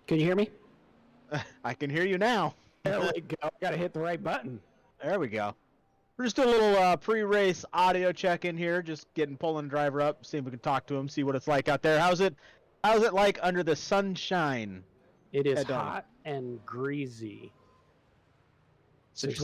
Can you hear me? I can hear you now. There we go. Got to hit the right button. There we go. We're just doing a little pre-race audio check-in here, just getting pulling driver up, see if we can talk to him, see what it's like out there. How's it like under the sunshine? It is hot and greasy. Since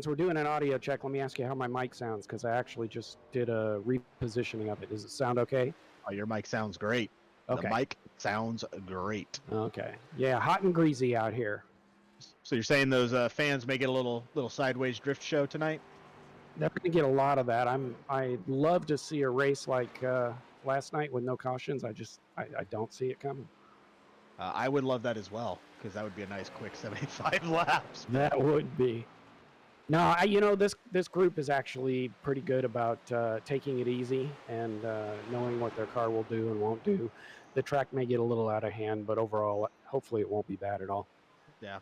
we're doing an audio check, let me ask you how my mic sounds, because I actually just did a repositioning of it. Does it sound okay? Oh, your mic sounds great. Okay. The mic sounds great. Okay. Yeah, hot and greasy out here. So you're saying those fans may get a little sideways drift show tonight? They're going to get a lot of that. I'd love to see a race like last night with no cautions. I don't see it coming. I would love that as well, because that would be a nice quick 75 laps. That would be. No, this group is actually pretty good about taking it easy and knowing what their car will do and won't do. The track may get a little out of hand, but overall, hopefully it won't be bad at all. Yeah.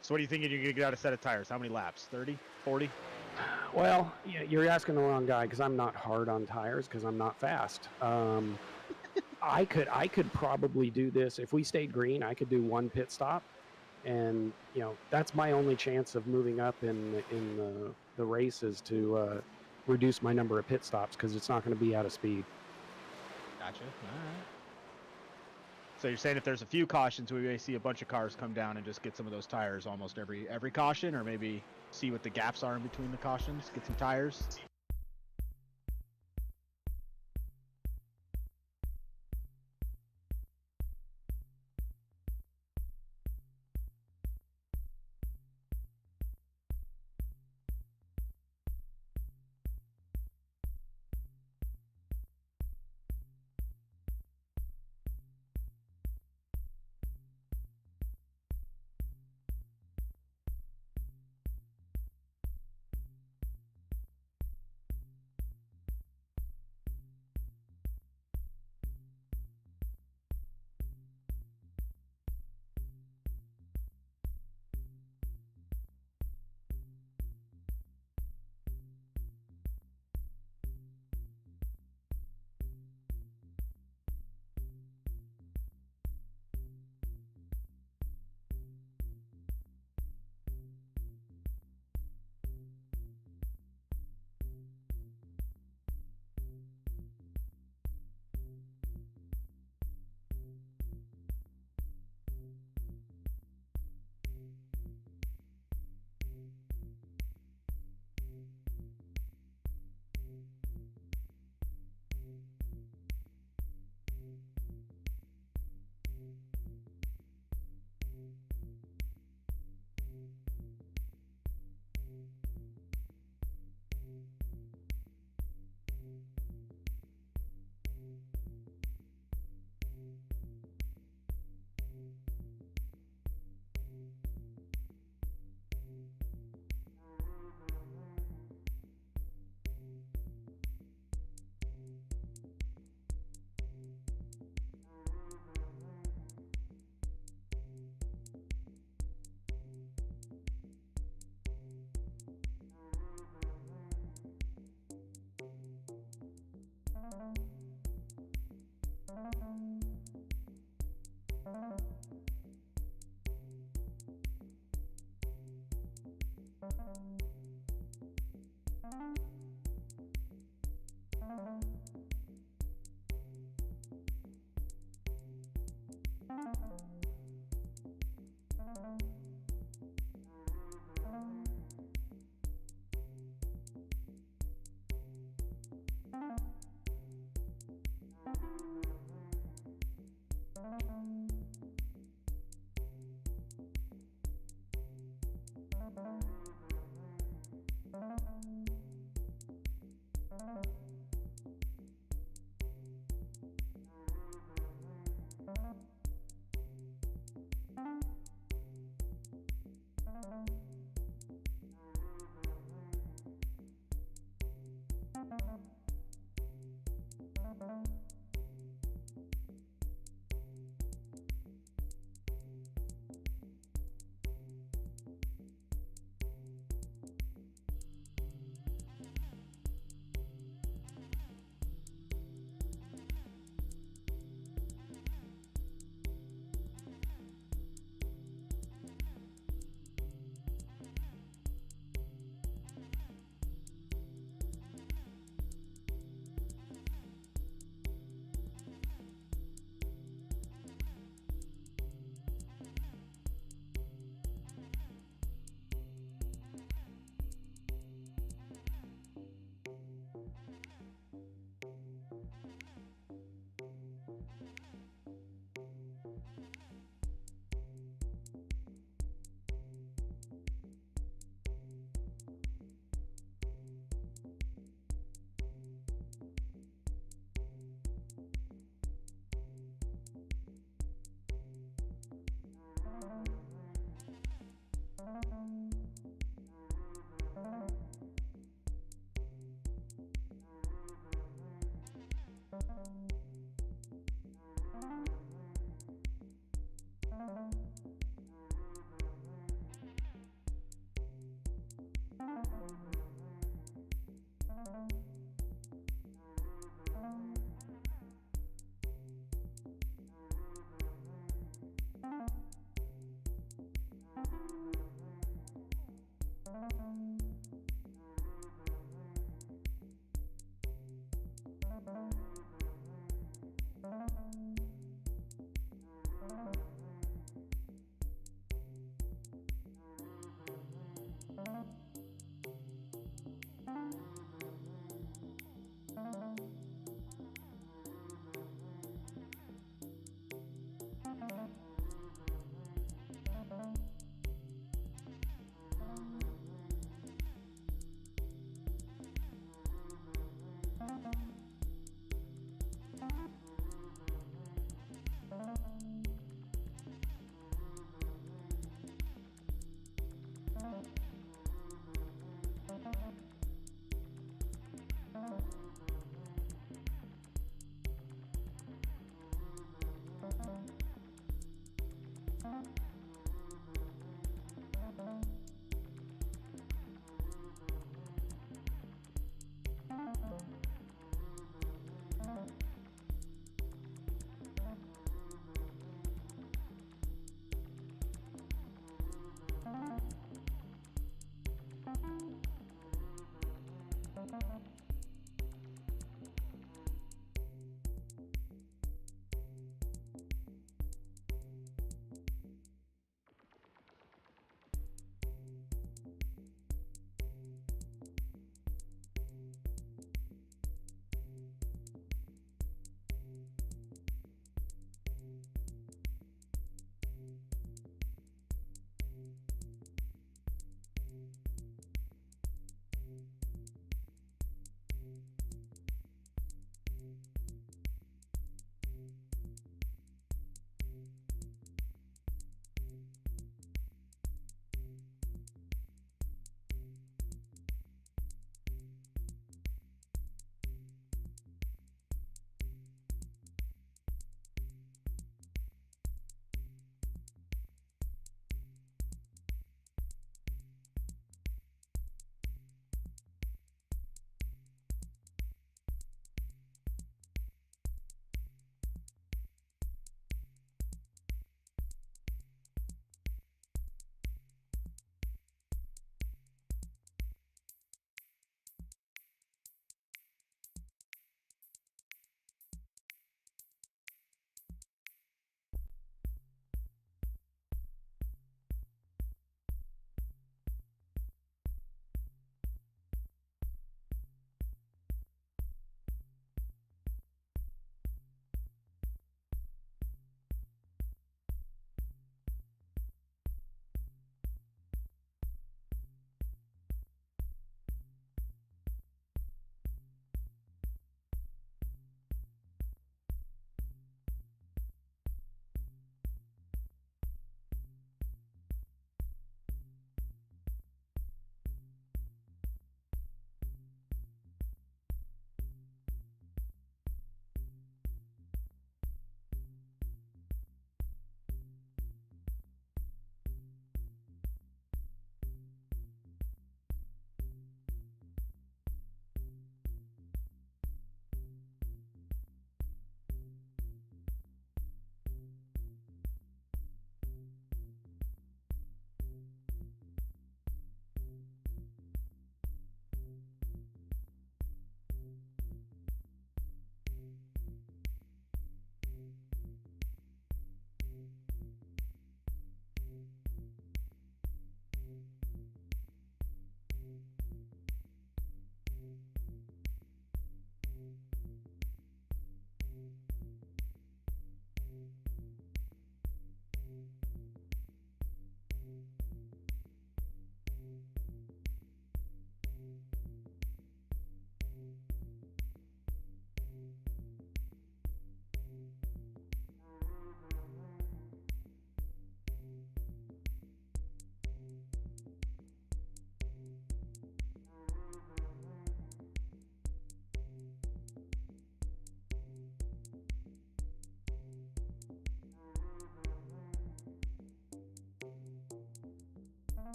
So what do you think you're going to get out a set of tires? How many laps? 30? 40? Well, you're asking the wrong guy, because I'm not hard on tires, because I'm not fast. I could probably do this. If we stayed green, I could do one pit stop. And, that's my only chance of moving up in the race is to reduce my number of pit stops, because it's not going to be out of speed. Gotcha. All right. So you're saying if there's a few cautions, we may see a bunch of cars come down and just get some of those tires almost every caution, or maybe see what the gaps are in between the cautions, get some tires?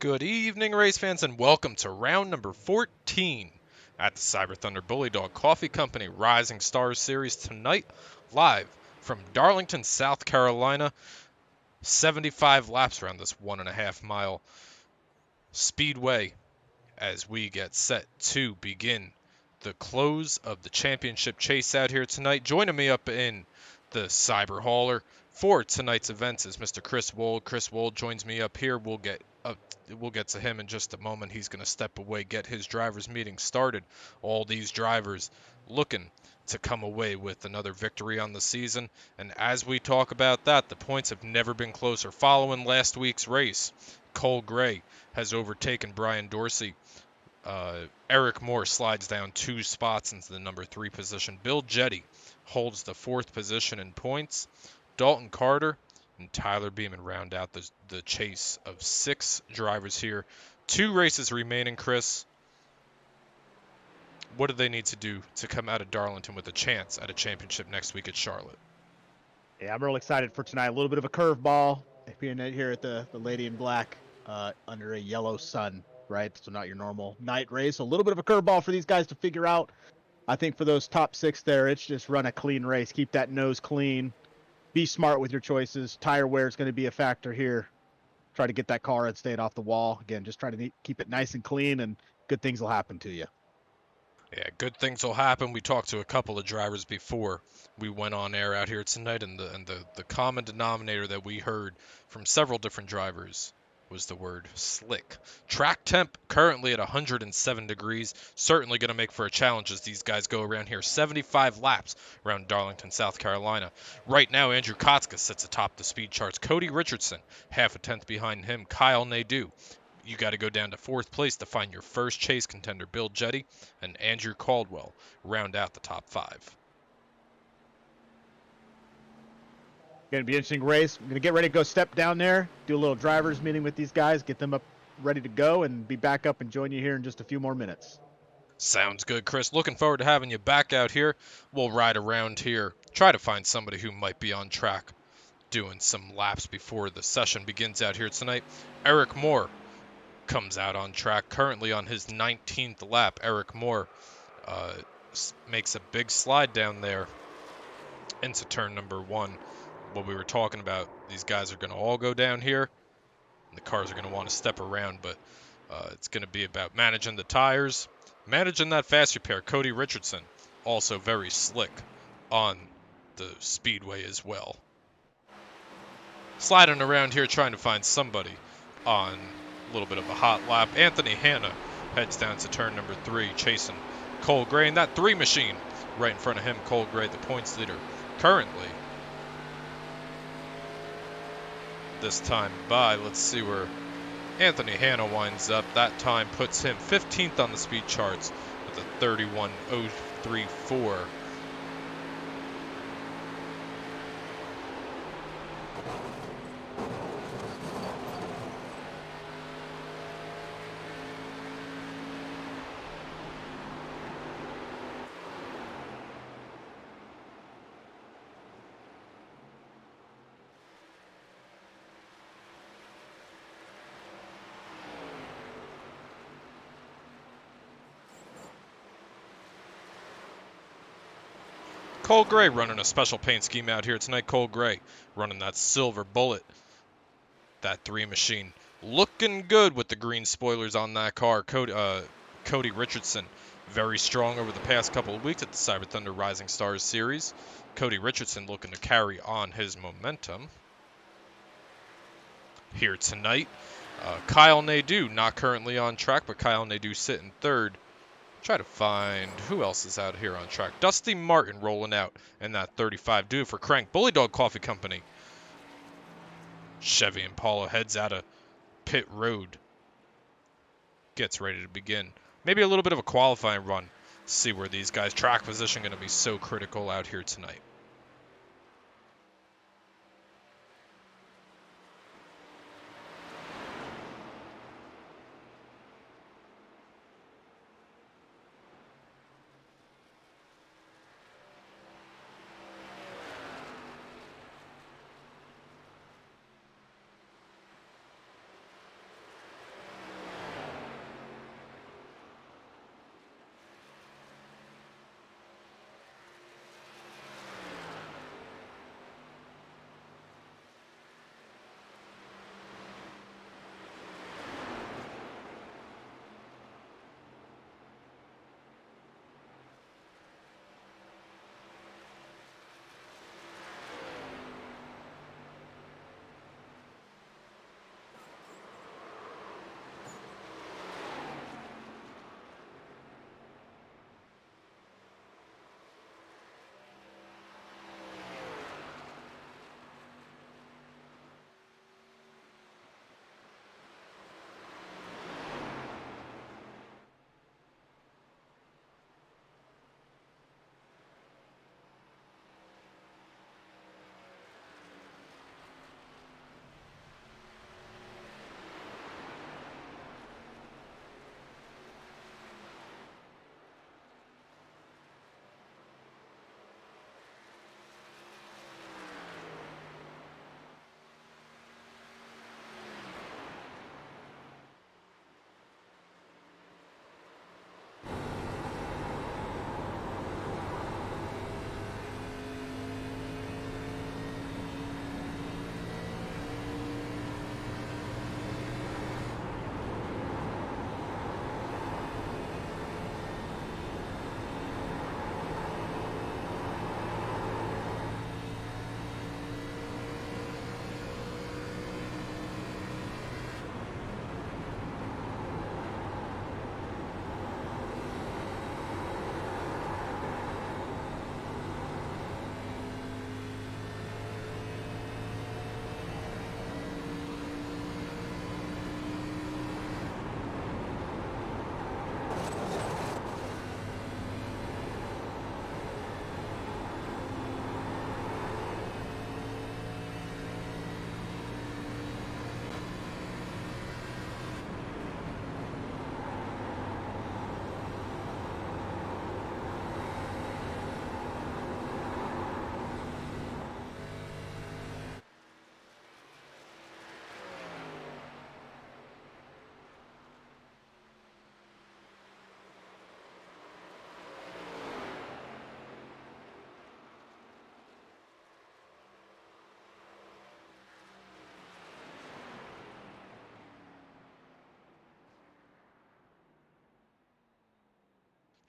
Good evening, race fans, and welcome to round number 14 at the Cyber Thunder Bullydog Coffee Company Rising Stars Series tonight, live from Darlington, South Carolina. 75 laps around this 1.5 mile speedway as we get set to begin the close of the championship chase out here tonight. Joining me up in the Cyber Hauler for tonight's events is Mr. Chris Wold. Chris Wold joins me up here. We'll get to him in just a moment. He's going to step away, get his drivers meeting started. All these drivers looking to come away with another victory on the season. And as we talk about that, the points have never been closer. Following last week's race, Cole Gray has overtaken Brian Dorsey. Eric Moore slides down 2 spots into the number 3 position. Bill Jetty holds the 4th position in points. Dalton Carter and Tyler Beeman round out the chase of 6 drivers here. 2 races remaining, Chris. What do they need to do to come out of Darlington with a chance at a championship next week at Charlotte? Yeah, I'm real excited for tonight. A little bit of a curveball being here at the Lady in Black under a yellow sun, right? So not your normal night race. A little bit of a curveball for these guys to figure out. I think for those top 6 there, it's just run a clean race. Keep that nose clean. Be smart with your choices. Tire wear is going to be a factor here. Try to get that car and stay it off the wall. Again, just try to keep it nice and clean, and good things will happen to you. Yeah, good things will happen. We talked to a couple of drivers before we went on air out here tonight, and the common denominator that we heard from several different drivers was the word slick. Track temp currently at 107 degrees. Certainly going to make for a challenge as these guys go around here. 75 laps around Darlington, South Carolina. Right now, Andrew Kotska sits atop the speed charts. Cody Richardson, half a tenth behind him. Kyle Nadeau. You got to go down to 4th place to find your first chase contender. Bill Jetty and Andrew Caldwell round out the top 5. Going to be an interesting race. I'm going to get ready to go step down there, do a little drivers meeting with these guys, get them up ready to go, and be back up and join you here in just a few more minutes. Sounds good, Chris. Looking forward to having you back out here. We'll ride around here, try to find somebody who might be on track doing some laps before the session begins out here tonight. Eric Moore comes out on track, currently on his 19th lap. Eric Moore makes a big slide down there into turn number 1. What we were talking about, these guys are going to all go down here, and the cars are going to want to step around, but it's going to be about managing the tires, managing that fast repair. Cody Richardson, also very slick on the speedway as well. Sliding around here trying to find somebody on a little bit of a hot lap. Anthony Hanna heads down to turn number 3, chasing Cole Gray, and that 3 machine right in front of him. Cole Gray, the points leader, currently this time by. Let's see where Anthony Hanna winds up. That time puts him 15th on the speed charts with a 31.034. Cole Gray running a special paint scheme out here tonight. Cole Gray running that silver bullet. That 3 machine looking good with the green spoilers on that car. Cody Richardson, very strong over the past couple of weeks at the Cyber Thunder Rising Stars Series. Cody Richardson looking to carry on his momentum here tonight. Kyle Nadeau, not currently on track, but Kyle Nadeau sitting 3rd. Try to find who else is out here on track. Dusty Martin rolling out in that 35. Do it for Crank. Bullydog Coffee Company. Chevy Impala heads out of pit road. Gets ready to begin. Maybe a little bit of a qualifying run. See where these guys' track position going to be so critical out here tonight.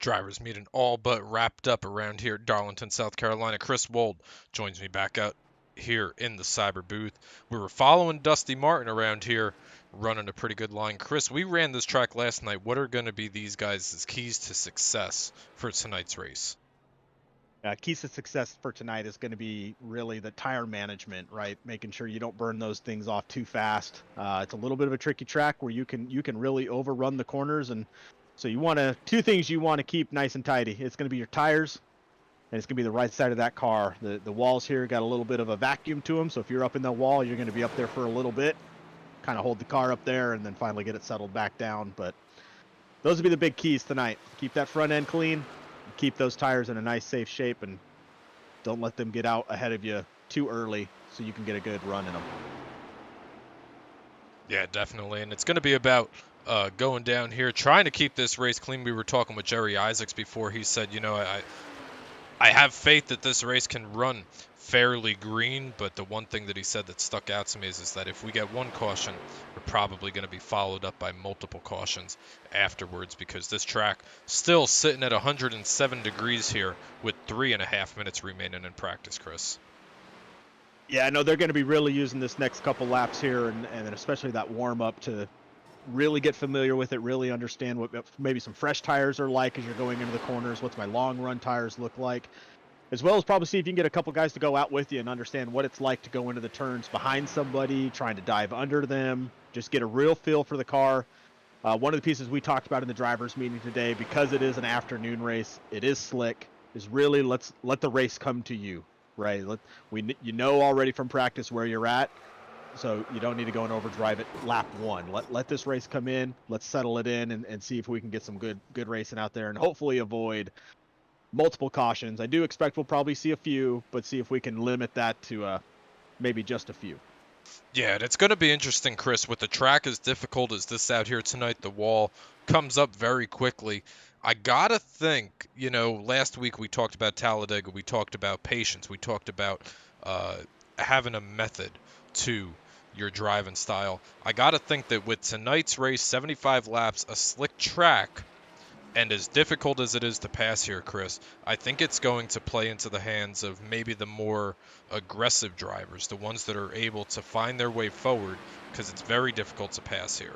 Drivers meeting all but wrapped up around here at Darlington, South Carolina. Chris Wold joins me back out here in the cyber booth. We were following Dusty Martin around here, running a pretty good line. Chris, we ran this track last night. What are going to be these guys' keys to success for tonight's race? Keys to success for tonight is going to be really the tire management, right? Making sure you don't burn those things off too fast. It's a little bit of a tricky track where you can really overrun the corners, and so you want to two things you want to keep nice and tidy. It's going to be your tires, and it's going to be the right side of that car. The walls here got a little bit of a vacuum to them, so if you're up in the wall, you're going to be up there for a little bit, kind of hold the car up there, and then finally get it settled back down. But those will be the big keys tonight. Keep that front end clean. Keep those tires in a nice, safe shape, and don't let them get out ahead of you too early so you can get a good run in them. Yeah, definitely. And it's going to be about going down here, trying to keep this race clean. We were talking with Jerry Isaacs before. He said, you know, I have faith that this race can run fairly green, but the one thing that he said that stuck out to me is that if we get one caution, we're probably going to be followed up by multiple cautions afterwards, because this track still sitting at 107 degrees here with 3.5 minutes remaining in practice, Chris. Yeah, I know they're going to be really using this next couple laps here, and especially that warm-up to really get familiar with it, really understand what maybe some fresh tires are like as you're going into the corners, what's my long-run tires look like, as well as probably see if you can get a couple guys to go out with you and understand what it's like to go into the turns behind somebody, trying to dive under them, just get a real feel for the car. One of the pieces we talked about in the drivers meeting today, because it is an afternoon race, it is slick, is really let the race come to you, right? You know already from practice where you're at, so you don't need to go and overdrive it lap one. Let this race come in, let's settle it in and see if we can get some good racing out there and hopefully avoid multiple cautions. I do expect we'll probably see a few, but see if we can limit that to maybe just a few. Yeah, and it's going to be interesting, Chris. With the track as difficult as this out here tonight, the wall comes up very quickly. I got to think, you know, last week we talked about Talladega, we talked about patience, we talked about having a method to your driving style. I got to think that with tonight's race, 75 laps, a slick track, and as difficult as it is to pass here, Chris, I think it's going to play into the hands of maybe the more aggressive drivers, the ones that are able to find their way forward, because it's very difficult to pass here.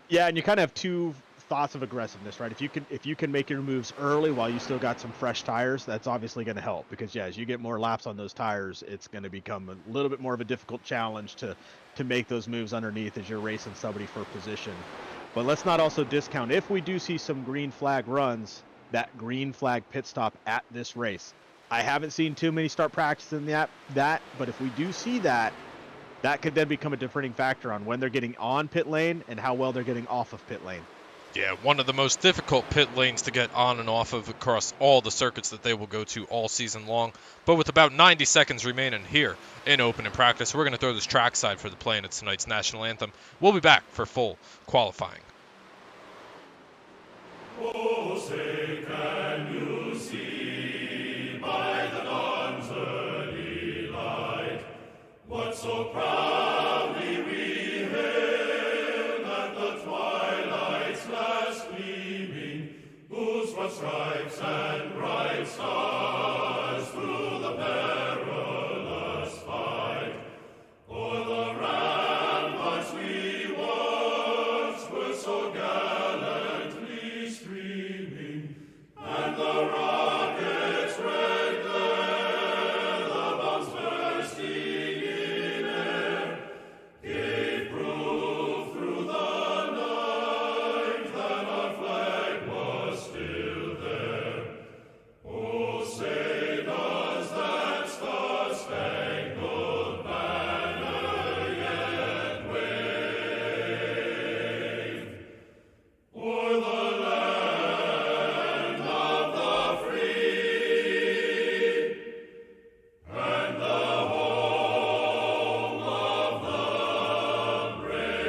Yeah, and you kind of have two thoughts of aggressiveness, right? If you can make your moves early while you still got some fresh tires, that's obviously going to help, because yeah, as you get more laps on those tires, it's going to become a little bit more of a difficult challenge to make those moves underneath as you're racing somebody for position. But let's not also discount, if we do see some green flag runs, that green flag pit stop at this race. I haven't seen too many start practicing that, but if we do see that, that could then become a differing factor on when they're getting on pit lane and how well they're getting off of pit lane. Yeah, one of the most difficult pit lanes to get on and off of across all the circuits that they will go to all season long. But with about 90 seconds remaining here in opening practice, we're going to throw this trackside for the playing of tonight's national anthem. We'll be back for full qualifying. Oh, say can you see by the dawn's early light what so proudly we hailed at the twilight's last gleaming, whose broad stripes and bright stars through the perilous fight o'er the ramparts we watched were so gallantly streaming, and the rockets' red glare, the bombs bursting in air, gave proof through the night that our flag was still there. Oh, say does that star-spangled banner yet wave o'er the land of the free and the home of the brave?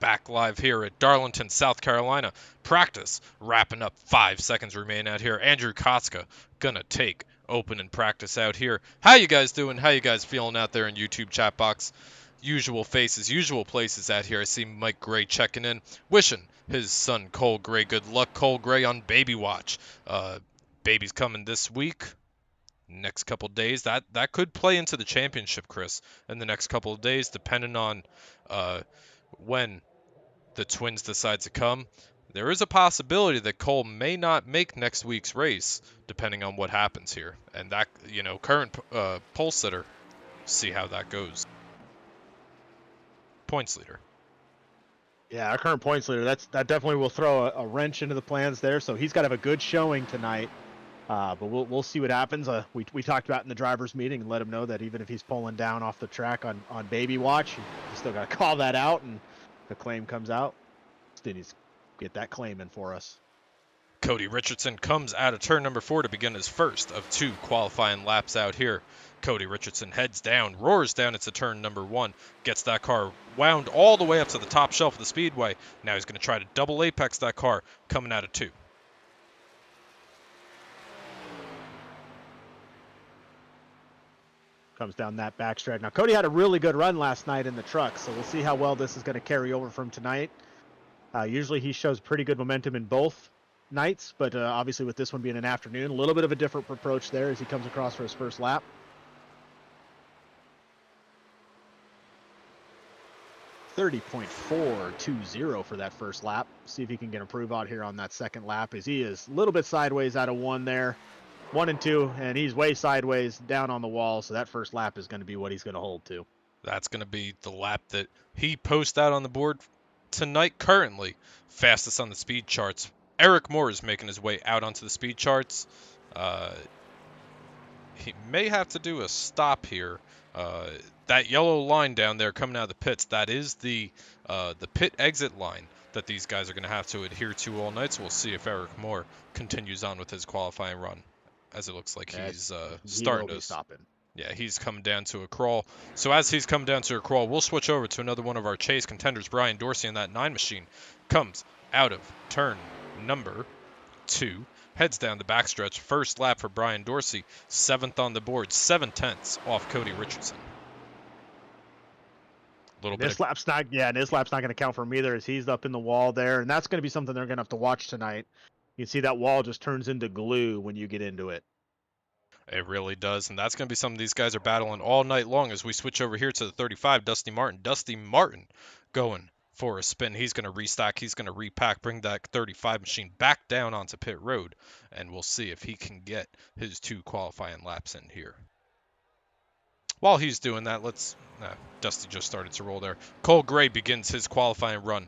Back live here at Darlington, South Carolina. Practice wrapping up, 5 seconds remaining out here. Andrew Kotska gonna take open in practice out here. How you guys doing? How you guys feeling out there in YouTube chat box? Usual faces, usual places out here. I see Mike Gray checking in, wishing his son Cole Gray good luck. Cole Gray on baby watch. Baby's coming this week. Next couple days, that could play into the championship, Chris, in the next couple of days, depending on when the Twins decide to come. There is a possibility that Cole may not make next week's race, depending on what happens here. And that, current pole sitter, see how that goes. Points leader. Yeah, our current points leader. That definitely will throw a wrench into the plans there. So he's got to have a good showing tonight. But we'll see what happens. We talked about in the drivers' meeting and let him know that even if he's pulling down off the track on baby watch, he's still got to call that out. And if the claim comes out, then he's get that claim in for us. Cody Richardson comes out of turn number 4 to begin his first of 2 qualifying laps out here. Cody Richardson heads down, roars down into turn number 1, gets that car wound all the way up to the top shelf of the speedway. Now he's going to try to double apex that car coming out of 2. Comes down that backstretch. Now, Cody had a really good run last night in the truck, so we'll see how well this is going to carry over from tonight. Usually he shows pretty good momentum in both nights, but obviously with this one being an afternoon, a little bit of a different approach there as he comes across for his first lap. .420 for that first lap. See if he can get improve out here on that second lap, as he is a little bit sideways out of 1 there. 1 and 2, and he's way sideways down on the wall, so that first lap is going to be what he's going to hold to. That's going to be the lap that he posts out on the board tonight currently. Fastest on the speed charts. Eric Moore is making his way out onto the speed charts. He may have to do a stop here. That yellow line down there coming out of the pits, that is the pit exit line that these guys are going to have to adhere to all night. So we'll see if Eric Moore continues on with his qualifying run, as it looks like he's starting to stopping. Yeah, he's come down to a crawl. So as he's come down to a crawl, we'll switch over to another one of our chase contenders. Brian Dorsey in that 9 machine comes out of turn number 2. Heads down the backstretch. First lap for Brian Dorsey. 7th on the board. 7/10 off Cody Richardson. This lap's not going to count for him either, as he's up in the wall there, and that's going to be something they're going to have to watch tonight. You can see that wall just turns into glue when you get into it. It really does, and that's going to be something these guys are battling all night long as we switch over here to the 35, Dusty Martin. Dusty Martin going for a spin. He's going to restock. He's going to repack, bring that 35 machine back down onto pit road, and we'll see if he can get his 2 qualifying laps in here. While he's doing that, Dusty just started to roll there. Cole Gray begins his qualifying run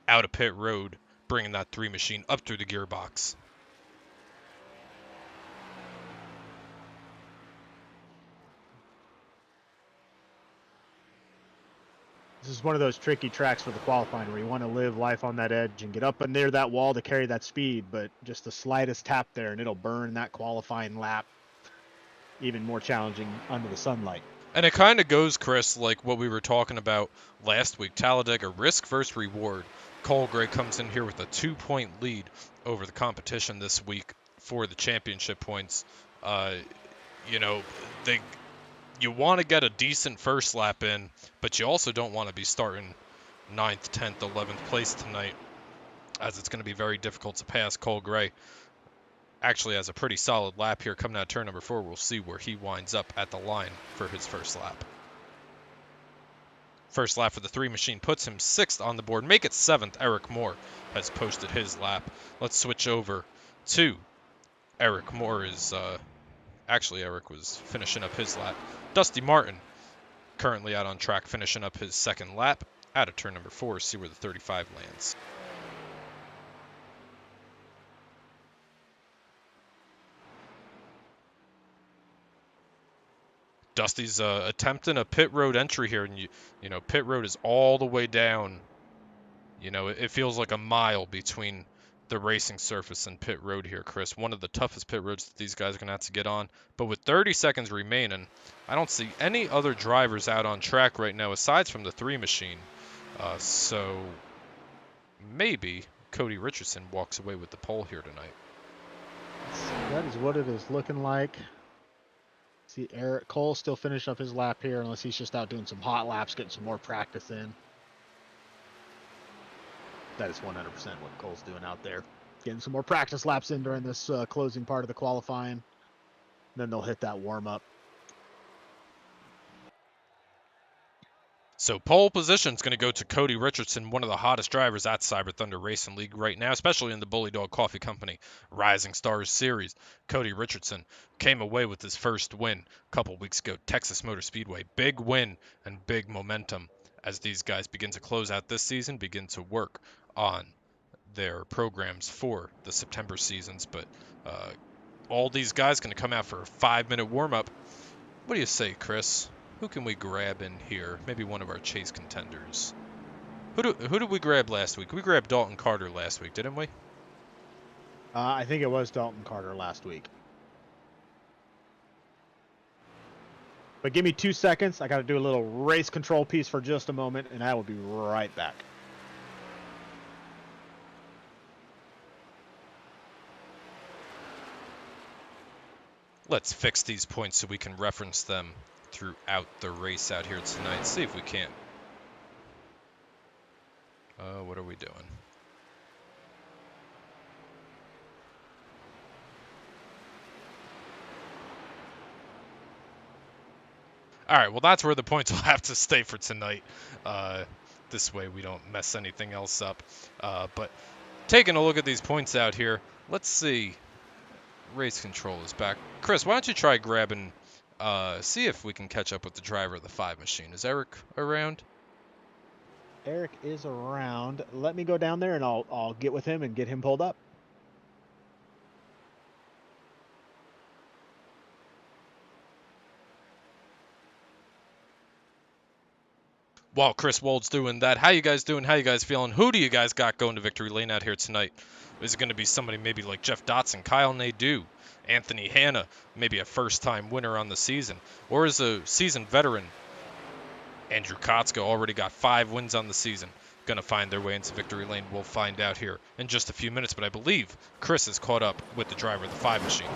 out of pit road, bringing that 3 machine up through the gearbox. This is one of those tricky tracks for the qualifying where you want to live life on that edge and get up and near that wall to carry that speed, but just the slightest tap there and it'll burn that qualifying lap. Even more challenging under the sunlight. And it kind of goes, Chris, like what we were talking about last week. Talladega, risk versus reward. Cole Gray comes in here with a 2-point lead over the competition this week for the championship points. You want to get a decent first lap in, but you also don't want to be starting 9th, 10th, 11th place tonight, as it's going to be very difficult to pass Cole Gray. Actually has a pretty solid lap here coming out of turn number 4. We'll see where he winds up at the line for his first lap. First lap for the 3 machine puts him 6th on the board. Make it 7th. Eric Moore has posted his lap. Let's switch over to Eric Moore. Eric was finishing up his lap. Dusty Martin currently out on track, finishing up his 2nd lap out of turn number 4. See where the 35 lands. Dusty's attempting a pit road entry here, and pit road is all the way down. It feels like a mile between the racing surface and pit road here, Chris. One of the toughest pit roads that these guys are going to have to get on. But with 30 seconds remaining, I don't see any other drivers out on track right now aside from the 3 machine. So maybe Cody Richardson walks away with the pole here tonight. That is what it is looking like. See, Eric Cole still finishing up his lap here, unless he's just out doing some hot laps, getting some more practice in. That is 100% what Cole's doing out there. Getting some more practice laps in during this closing part of the qualifying. Then they'll hit that warm-up. So pole position is going to go to Cody Richardson, one of the hottest drivers at Cyber Thunder Racing League right now, especially in the Bullydog Coffee Company Rising Stars Series. Cody Richardson came away with his first win a couple weeks ago, Texas Motor Speedway. Big win and big momentum as these guys begin to close out this season, begin to work on their programs for the September seasons. But all these guys going to come out for a 5-minute warm-up. What do you say, Chris? Who can we grab in here? Maybe one of our chase contenders. Who did we grab last week? We grabbed Dalton Carter last week, didn't we? I think it was Dalton Carter last week. But give me 2 seconds. I got to do a little race control piece for just a moment, and I will be right back. Let's fix these points so we can reference them throughout the race out here tonight. See if we can. What are we doing? All right, well, that's where the points will have to stay for tonight. This way we don't mess anything else up. But taking a look at these points out here, let's see. Race control is back. Chris, why don't you try grabbing, see if we can catch up with the driver of the 5 machine. Is Eric around? Eric is around. Let me go down there and I'll get with him and get him pulled up. While Chris Wold's doing that, how you guys doing? How you guys feeling? Who do you guys got going to victory lane out here tonight? Is it going to be somebody maybe like Jeff Dotson, Kyle Nadeau, Anthony Hanna, maybe a first-time winner on the season? Or is a seasoned veteran, Andrew Kotsko, already got 5 wins on the season, going to find their way into victory lane? We'll find out here in just a few minutes, but I believe Chris is caught up with the driver of the 5 machine.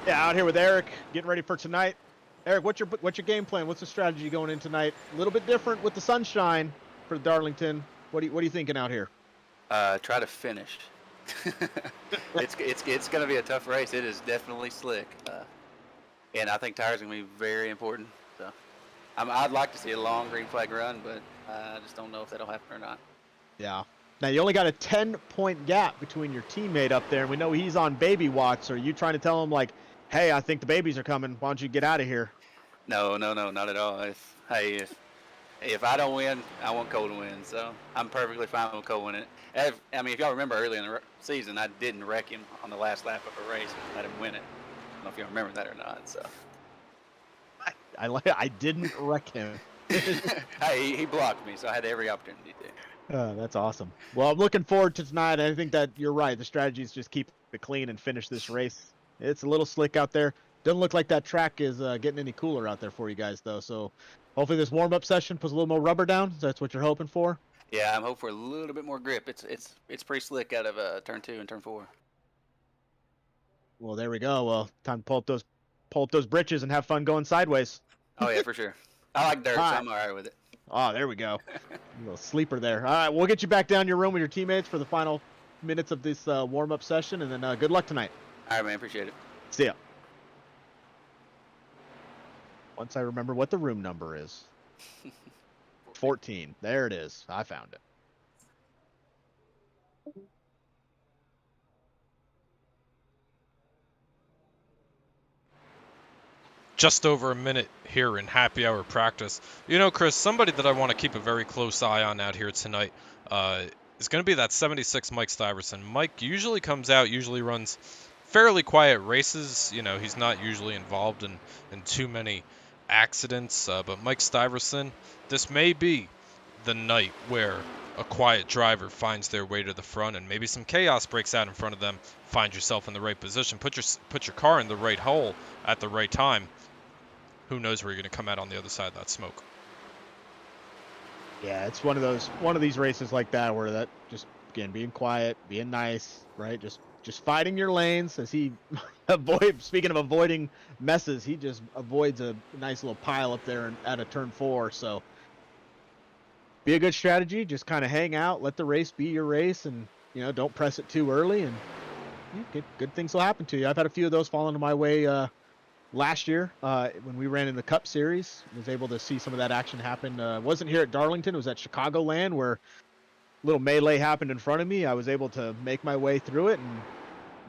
Yeah, out here with Eric, getting ready for tonight. Eric, what's your game plan? What's the strategy going in tonight? A little bit different with the sunshine for Darlington. What are you thinking out here? Try to finish. It's going to be a tough race. It is definitely slick, and I think tires are going to be very important. So, I'd like to see a long green flag run, but I just don't know if that'll happen or not. Yeah. Now you only got a 10-point gap between your teammate up there, and we know he's on baby watch. So are you trying to tell him like, hey, I think the babies are coming. Why don't you get out of here? No, not at all. If I don't win, I want Cole to win. So I'm perfectly fine with Cole winning it. If y'all remember early in the season, I didn't wreck him on the last lap of a race and let him win it. I don't know if y'all remember that or not. So I didn't wreck him. Hey, he blocked me, so I had every opportunity to. That's awesome. Well, I'm looking forward to tonight. I think that you're right. The strategy is just keep it clean and finish this race. It's a little slick out there. Doesn't look like that track is getting any cooler out there for you guys, though. So hopefully this warm-up session puts a little more rubber down. That's what you're hoping for? Yeah, I'm hoping for a little bit more grip. It's pretty slick out of turn 2 and turn 4. Well, there we go. Well, time to pull up those britches and have fun going sideways. Oh, yeah, for sure. I like dirt, so I'm all right with it. Oh, there we go. A little sleeper there. All right, we'll get you back down your room with your teammates for the final minutes of this warm-up session, and then good luck tonight. All right, man. Appreciate it. See ya. Once I remember what the room number is. 14. There it is. I found it. Just over a minute here in happy hour practice. You know, Chris, somebody that I want to keep a very close eye on out here tonight is going to be that 76 Mike Stiverson. Mike usually comes out, usually runs fairly quiet races. You know, he's not usually involved in too many accidents. But Mike Stiverson, this may be the night where a quiet driver finds their way to the front and maybe some chaos breaks out in front of them. Find yourself in the right position. Put your car in the right hole at the right time. Who knows where you're going to come out on the other side of that smoke. Yeah, it's one of these races like that where that just, again, being quiet, being nice, right? Just just fighting your lanes as he speaking of avoiding messes, he just avoids a nice little pile up there at a turn 4. So be a good strategy. Just kind of hang out, let the race be your race, and don't press it too early, and good things will happen to you. I've had a few of those fall into my way last year when we ran in the Cup Series. Was able to see some of that action happen. Wasn't here at Darlington. It was at Chicagoland where a little melee happened in front of me. I was able to make my way through it and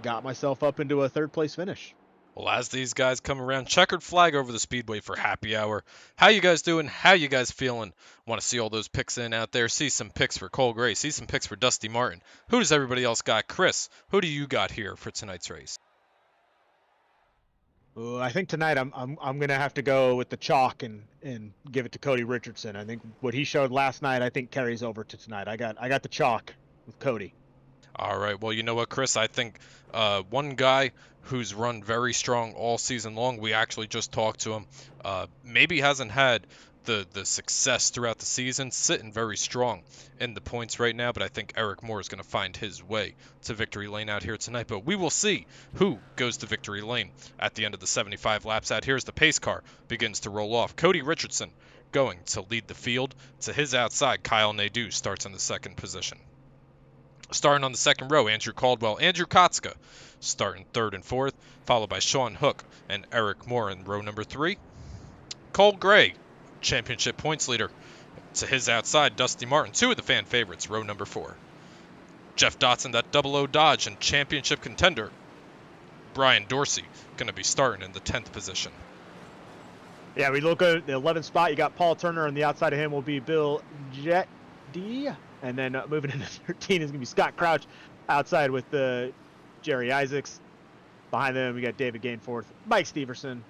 got myself up into a 3rd place finish. Well, as these guys come around, checkered flag over the speedway for happy hour. How you guys doing? How you guys feeling? Want to see all those picks in out there? See some picks for Cole Gray. See some picks for Dusty Martin. Who does everybody else got? Chris, who do you got here for tonight's race? I think tonight I'm gonna have to go with the chalk and give it to Cody Richardson. I think what he showed last night carries over to tonight. I got the chalk with Cody. All right. Well, you know what, Chris? I think one guy who's run very strong all season long, we actually just talked to him, maybe hasn't had the success throughout the season, sitting very strong in the points right now, but I think Eric Moore is going to find his way to victory lane out here tonight. But we will see who goes to victory lane at the end of the 75 laps out here as the pace car begins to roll off. Cody Richardson going to lead the field. To his outside, Kyle Nadeau starts in the 2nd position. Starting on the 2nd row, Andrew Caldwell, Andrew Kotska starting 3rd and 4th, followed by Sean Hook and Eric Moore in row number 3. Cole Gray, championship points leader. To his outside, Dusty Martin, 2 of the fan favorites, row number 4. Jeff Dotson, that 00 Dodge and championship contender. Brian Dorsey going to be starting in the 10th position. Yeah, we look at the 11th spot. You got Paul Turner, and the outside of him will be Bill Jetty. And then moving into 13 is going to be Scott Crouch outside with Jerry Isaacs. Behind them, we got David Gainforth, Mike Steverson.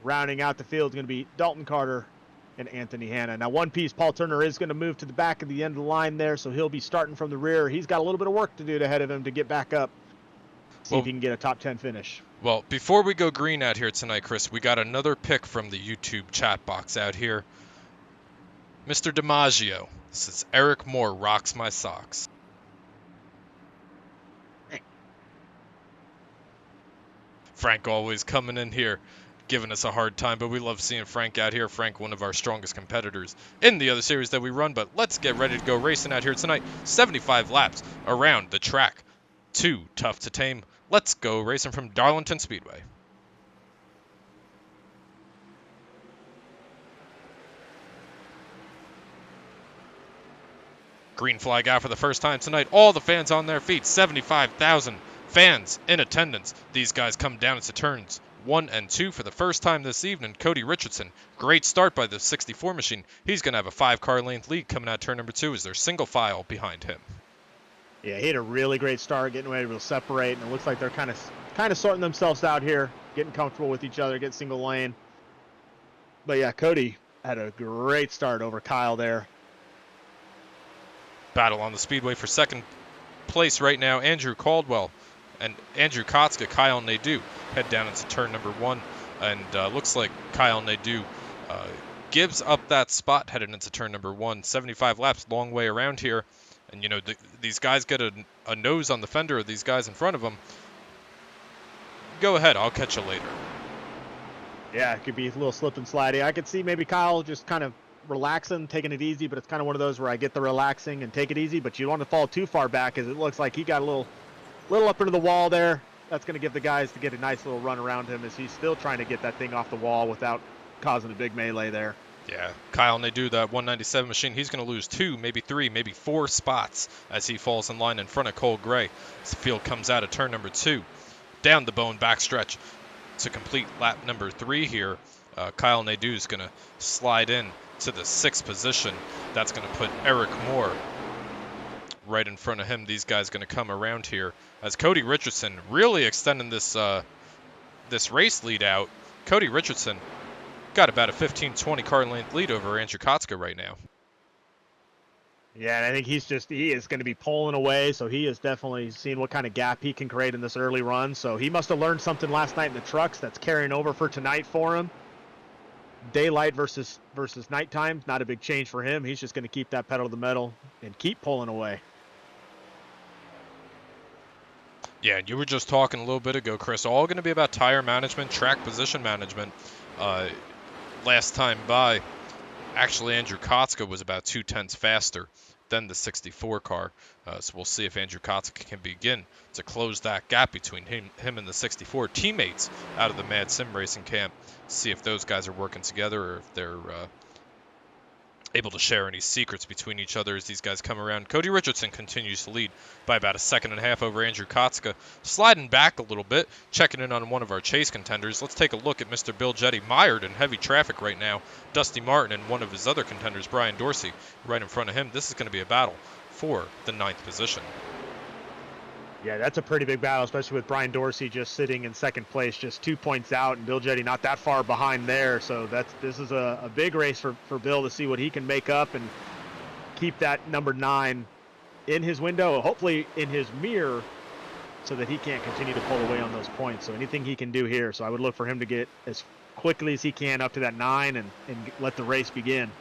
Rounding out the field is going to be Dalton Carter and Anthony Hanna. Now, one piece, Paul Turner is going to move to the back of the end of the line there, so he'll be starting from the rear. He's got a little bit of work to do ahead of him to get back up, see if he can get a top 10 finish. Well, before we go green out here tonight, Chris, we got another pick from the YouTube chat box out here. Mr. DiMaggio says, Eric Moore rocks my socks. Frank always coming in here, giving us a hard time, but we love seeing Frank out here. Frank, one of our strongest competitors in the other series that we run, but let's get ready to go racing out here tonight. 75 laps around the track. Too tough to tame. Let's go racing from Darlington Speedway. Green flag out for the first time tonight. All the fans on their feet. 75,000 fans in attendance. These guys come down into turns 1 and 2 for the first time this evening. Cody Richardson, great start by the 64 machine. He's going to have a 5-car length lead coming out turn number 2 as they're single file behind him. Yeah, he had a really great start, getting ready to separate, and it looks like they're kind of sorting themselves out here, getting comfortable with each other, getting single lane. But yeah, Cody had a great start over Kyle there. Battle on the speedway for second place right now. Andrew Caldwell and Andrew Kotska, Kyle Nadeau head down into turn number 1, and looks like Kyle Nadeau gives up that spot headed into turn number 1. 75 laps, long way around here. And, you know, these guys get a nose on the fender of these guys in front of them. Go ahead. I'll catch you later. Yeah, it could be a little slip and sliding. I could see maybe Kyle just kind of relaxing, taking it easy, but it's kind of one of those where I get the relaxing and take it easy, but you don't want to fall too far back as it looks like he got a little up into the wall there. That's going to give the guys to get a nice little run around him as he's still trying to get that thing off the wall without causing a big melee there. Yeah, Kyle Nadeau, that 197 machine, he's going to lose 2, maybe 3, maybe 4 spots as he falls in line in front of Cole Gray. As the field comes out of turn number 2, down the bone backstretch to complete lap number 3 here. Kyle Nadeau is going to slide in to the 6th position. That's going to put Eric Moore right in front of him. These guys going to come around here as Cody Richardson really extending this this race lead out. Cody Richardson got about a 15-20 car length lead over Andrew Kotska right now. Yeah, and I think he is going to be pulling away, so he is definitely seeing what kind of gap he can create in this early run. So he must have learned something last night in the trucks that's carrying over for tonight for him. Daylight versus nighttime, not a big change for him. He's just going to keep that pedal to the metal and keep pulling away. Yeah, you were just talking a little bit ago, Chris. All going to be about tire management, track position management. Last time by, actually Andrew Kotska was about 0.2 faster than the 64 car. So we'll see if Andrew Kotska can begin to close that gap between him and the 64 teammates out of the Mad Sim Racing camp. See if those guys are working together or if they're able to share any secrets between each other as these guys come around. Cody Richardson continues to lead by about 1.5 seconds over Andrew Kotska, sliding back a little bit, checking in on one of our chase contenders. Let's take a look at Mr. Bill Jetty, mired in heavy traffic right now. Dusty Martin and one of his other contenders, Brian Dorsey, right in front of him. This is going to be a battle for the 9th position. Yeah, that's a pretty big battle, especially with Brian Dorsey just sitting in 2nd place, just 2 points out, and Bill Jetty not that far behind there. So this is a big race for Bill to see what he can make up and keep that number 9 in his window, hopefully in his mirror, so that he can't continue to pull away on those points. So anything he can do here. So I would look for him to get as quickly as he can up to that 9 and let the race begin.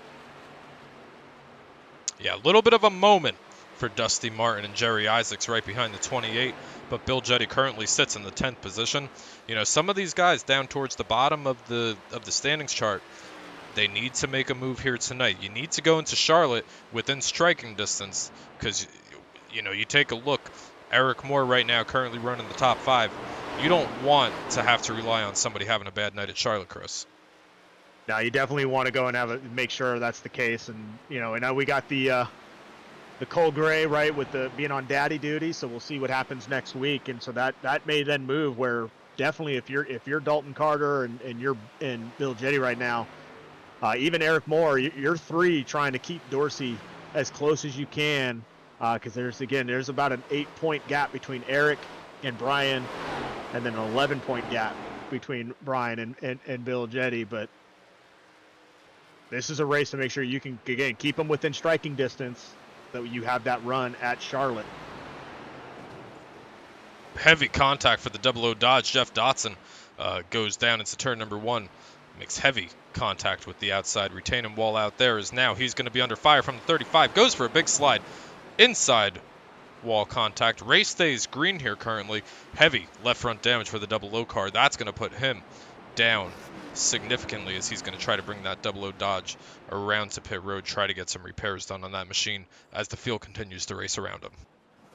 Yeah, a little bit of a moment for Dusty Martin and Jerry Isaacs right behind the 28, but Bill Jetty currently sits in the 10th position. You know, some of these guys down towards the bottom of the standings chart, they need to make a move here tonight. You need to go into Charlotte within striking distance because, you know, you take a look, Eric Moore right now currently running the top 5. You don't want to have to rely on somebody having a bad night at Charlotte, Chris. Now you definitely want to go and make sure that's the case. And, you know, and now we got the Cole Gray, right, with the being on daddy duty, so we'll see what happens next week. And so that may then move where definitely if you're Dalton Carter and you're in Bill Jetty right now, even Eric Moore, you're 3 trying to keep Dorsey as close as you can, because there's about an 8-point gap between Eric and Brian, and then an 11-point gap between Brian and Bill Jetty. But this is a race to make sure you can, again, keep them within striking distance, that you have that run at Charlotte. Heavy contact for the 00 Dodge. Jeff Dotson goes down into turn number 1. Makes heavy contact with the outside retaining wall out there. Is now he's going to be under fire from the 35. Goes for a big slide. Inside wall contact. Race stays green here currently. Heavy left front damage for the 00 car. That's going to put him down significantly as he's going to try to bring that 00 Dodge around to pit road, try to get some repairs done on that machine as the field continues to race around him.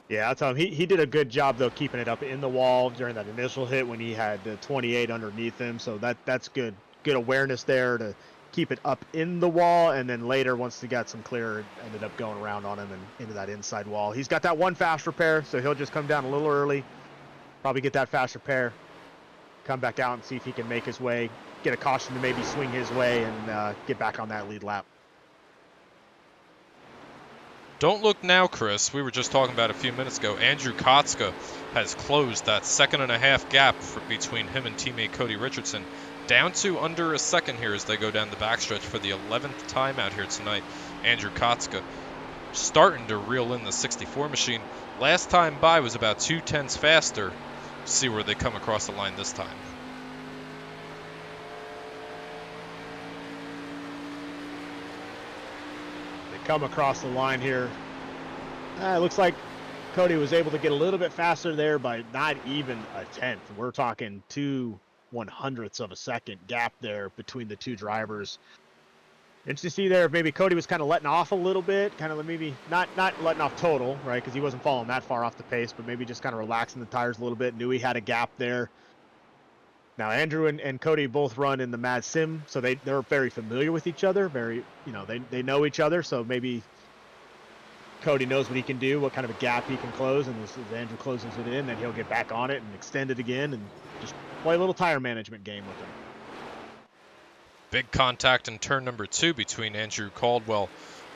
Yeah, I'll tell him he did a good job though keeping it up in the wall during that initial hit when he had the 28 underneath him. So that's good awareness there to keep it up in the wall, and then later once he got some clear, ended up going around on him and into that inside wall. He's got that one fast repair, so he'll just come down a little early, probably get that fast repair, come back out and see if he can make his way, get a caution to maybe swing his way and get back on that lead lap. Don't look now, Chris. We were just talking about a few minutes ago. Andrew Kotska has closed that 1.5-second gap between him and teammate Cody Richardson down to under a second here as they go down the backstretch for the 11th time out here tonight. Andrew Kotska starting to reel in the 64 machine. Last time by was about 0.2 faster. See where they come across the line this time. Come across the line here. It looks like Cody was able to get a little bit faster there by not even a tenth. We're talking 0.02 of a second gap there between the two drivers. Interesting to see there if maybe Cody was kind of letting off a little bit, kind of maybe not letting off total, right? Because he wasn't falling that far off the pace, but maybe just kind of relaxing the tires a little bit. Knew he had a gap there. Now, Andrew and Cody both run in the Mad Sim, so they're very familiar with each other. Very, they know each other, so maybe Cody knows what he can do, what kind of a gap he can close, and as Andrew closes it in, then he'll get back on it and extend it again and just play a little tire management game with him. Big contact in turn number 2 between Andrew Caldwell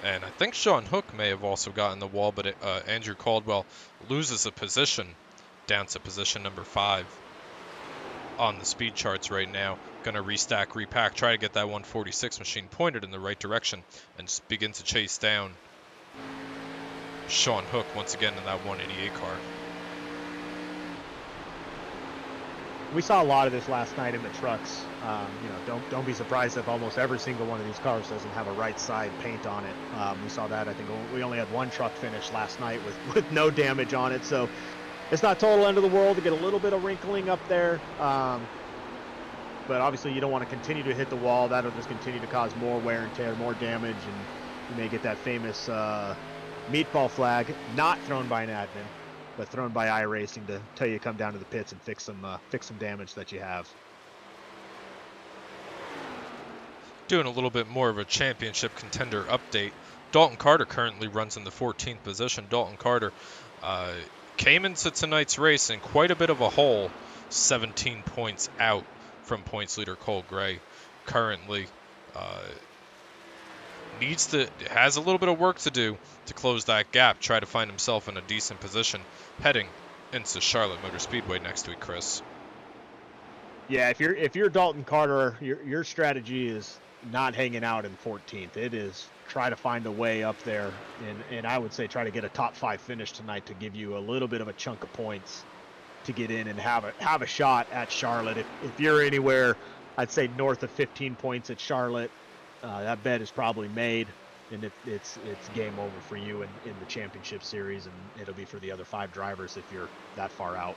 and I think Sean Hook may have also gotten the wall, but Andrew Caldwell loses a position down to position number 5. On the speed charts right now. Going to restack, repack, try to get that 146 machine pointed in the right direction and begin to chase down Sean Hook once again in that 188 car. We saw a lot of this last night in the trucks. Don't be surprised if almost every single one of these cars doesn't have a right side paint on it. We saw that. I think we only had one truck finish last night with no damage on it. So It's not total end of the world to get a little bit of wrinkling up there. But obviously you don't want to continue to hit the wall. That'll just continue to cause more wear and tear, more damage, and you may get that famous meatball flag, not thrown by an admin, but thrown by iRacing to tell you to come down to the pits and fix some damage that you have. Doing a little bit more of a championship contender update. Dalton Carter currently runs in the 14th position. Dalton Carter came into tonight's race in quite a bit of a hole, 17 points out from points leader Cole Gray. Currently has a little bit of work to do to close that gap, try to find himself in a decent position heading into Charlotte Motor Speedway next week, Chris. Yeah, if you're Dalton Carter, your strategy is not hanging out in 14th. It is try to find a way up there, and I would say try to get a top 5 finish tonight to give you a little bit of a chunk of points to get in and have a shot at Charlotte. If you're anywhere, I'd say north of 15 points at Charlotte, that bet is probably made, and it's game over for you in the championship series, and it'll be for the other 5 drivers if you're that far out.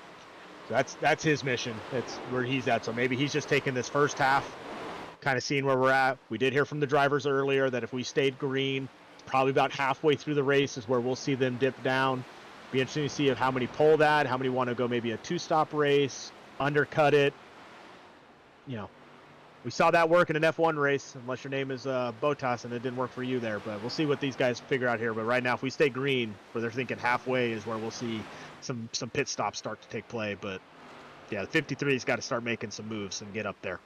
So that's his mission. That's where he's at. So maybe he's just taking this first half, kind of seeing where we're at. We did hear from the drivers earlier that if we stayed green, probably about halfway through the race is where we'll see them dip down. Be interesting to see how many pull that, how many want to go maybe a 2-stop race, undercut it. You know, we saw that work in an F1 race, unless your name is Bottas and it didn't work for you there. But we'll see what these guys figure out here. But right now, if we stay green, where they're thinking halfway is where we'll see some pit stops start to take play. But yeah, the 53's got to start making some moves and get up there.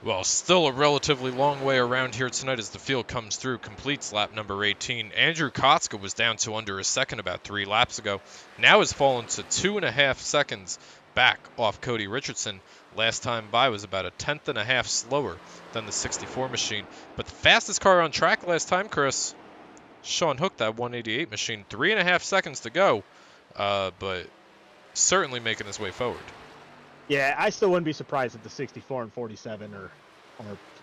Well, still a relatively long way around here tonight as the field comes through, completes lap number 18. Andrew Kotska was down to under a second about 3 laps ago. Now has fallen to 2.5 seconds back off Cody Richardson. Last time by was about a 1/10.5 slower than the 64 machine. But the fastest car on track last time, Chris, Sean Hook, that 188 machine. 3.5 seconds to go, but certainly making his way forward. Yeah, I still wouldn't be surprised if the 64 and 47 are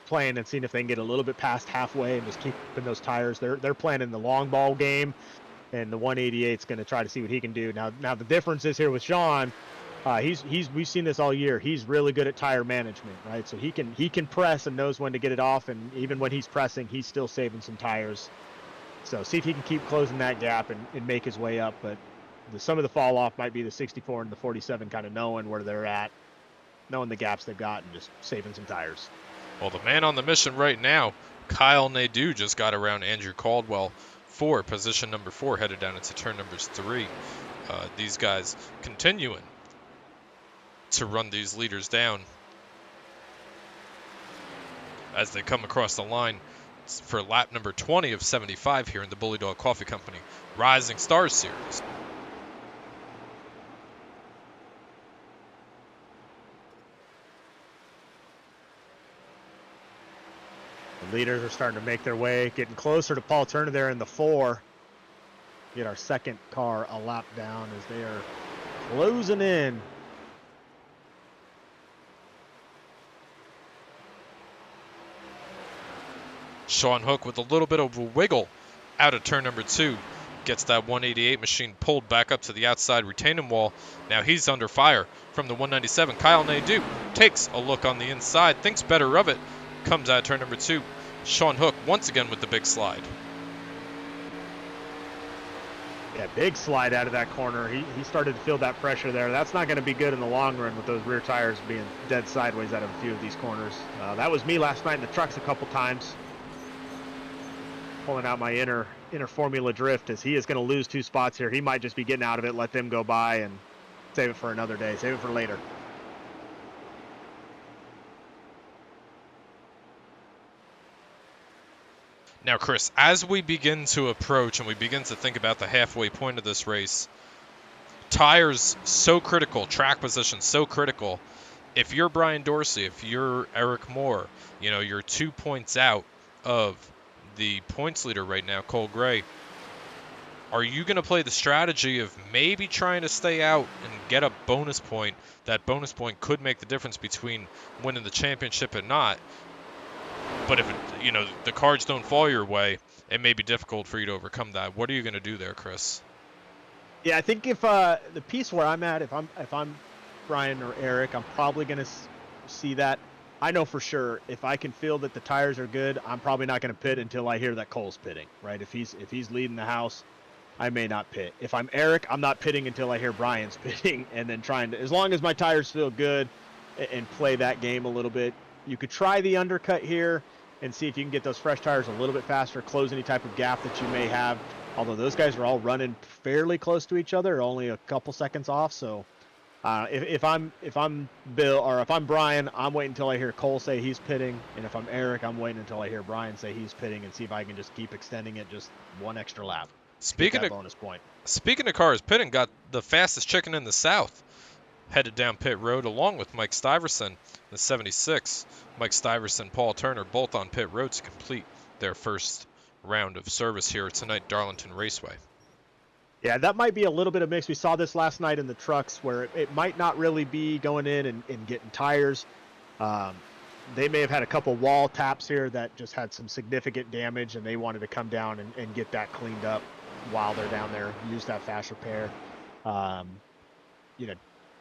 playing and seeing if they can get a little bit past halfway and just keeping those tires. They're playing in the long ball game, and the 188's going to try to see what he can do. Now the difference is here with Sean, we've seen this all year. He's really good at tire management, right? So he can press and knows when to get it off, and even when he's pressing, he's still saving some tires. So see if he can keep closing that gap and make his way up, but some of the fall off might be the 64 and the 47 kind of knowing where they're at, knowing the gaps they've got, and just saving some tires. Well, the man on the mission right now, Kyle Nadeau, just got around Andrew Caldwell for position number 4, headed down into turn numbers 3. These guys continuing to run these leaders down as they come across the line for lap number 20 of 75 here in the Bullydog Coffee Company Rising Stars Series. The leaders are starting to make their way, getting closer to Paul Turner there in the 4. Get our second car a lap down as they are closing in. Sean Hook with a little bit of a wiggle out of turn number 2. Gets that 188 machine pulled back up to the outside retaining wall. Now he's under fire from the 197. Kyle Nadeau takes a look on the inside, thinks better of it, comes out of turn number 2. Sean Hook once again with the big slide. Yeah, big slide out of that corner. He started to feel that pressure there. That's not going to be good in the long run with those rear tires being dead sideways out of a few of these corners. That was me last night in the trucks a couple times, pulling out my inner Formula drift, as he is going to lose 2 spots here. He might just be getting out of it, let them go by, and save it for another day, save it for later. Now, Chris, as we begin to approach and we begin to think about the halfway point of this race, tires so critical, track position so critical. If you're Brian Dorsey, if you're Eric Moore, you're 2 points out of the points leader right now, Cole Gray. Are you going to play the strategy of maybe trying to stay out and get a bonus point? That bonus point could make the difference between winning the championship and not. But if the cards don't fall your way, it may be difficult for you to overcome that. What are you going to do there, Chris? Yeah, I think if the piece where I'm at, if I'm Brian or Eric, I'm probably gonna see that. I know for sure if I can feel that the tires are good, I'm probably not gonna pit until I hear that Cole's pitting. Right? If he's leading the house, I may not pit. If I'm Eric, I'm not pitting until I hear Brian's pitting, and then trying to, as long as my tires feel good, and play that game a little bit. You could try the undercut here and see if you can get those fresh tires a little bit faster, close any type of gap that you may have. Although those guys are all running fairly close to each other, only a couple seconds off. So if I'm Bill or if I'm Brian, I'm waiting until I hear Cole say he's pitting, and if I'm Eric, I'm waiting until I hear Brian say he's pitting and see if I can just keep extending it just one extra lap. Speaking of bonus point. Speaking of cars pitting, got the fastest chicken in the South headed down pit road along with Mike Stiverson, the 76. Mike Stiverson, Paul Turner, both on pit road to complete their first round of service here tonight, Darlington Raceway. Yeah, that might be a little bit of mix. We saw this last night in the trucks where it might not really be going in and getting tires. They may have had a couple wall taps here that just had some significant damage, and they wanted to come down and get that cleaned up while they're down there, use that fast repair.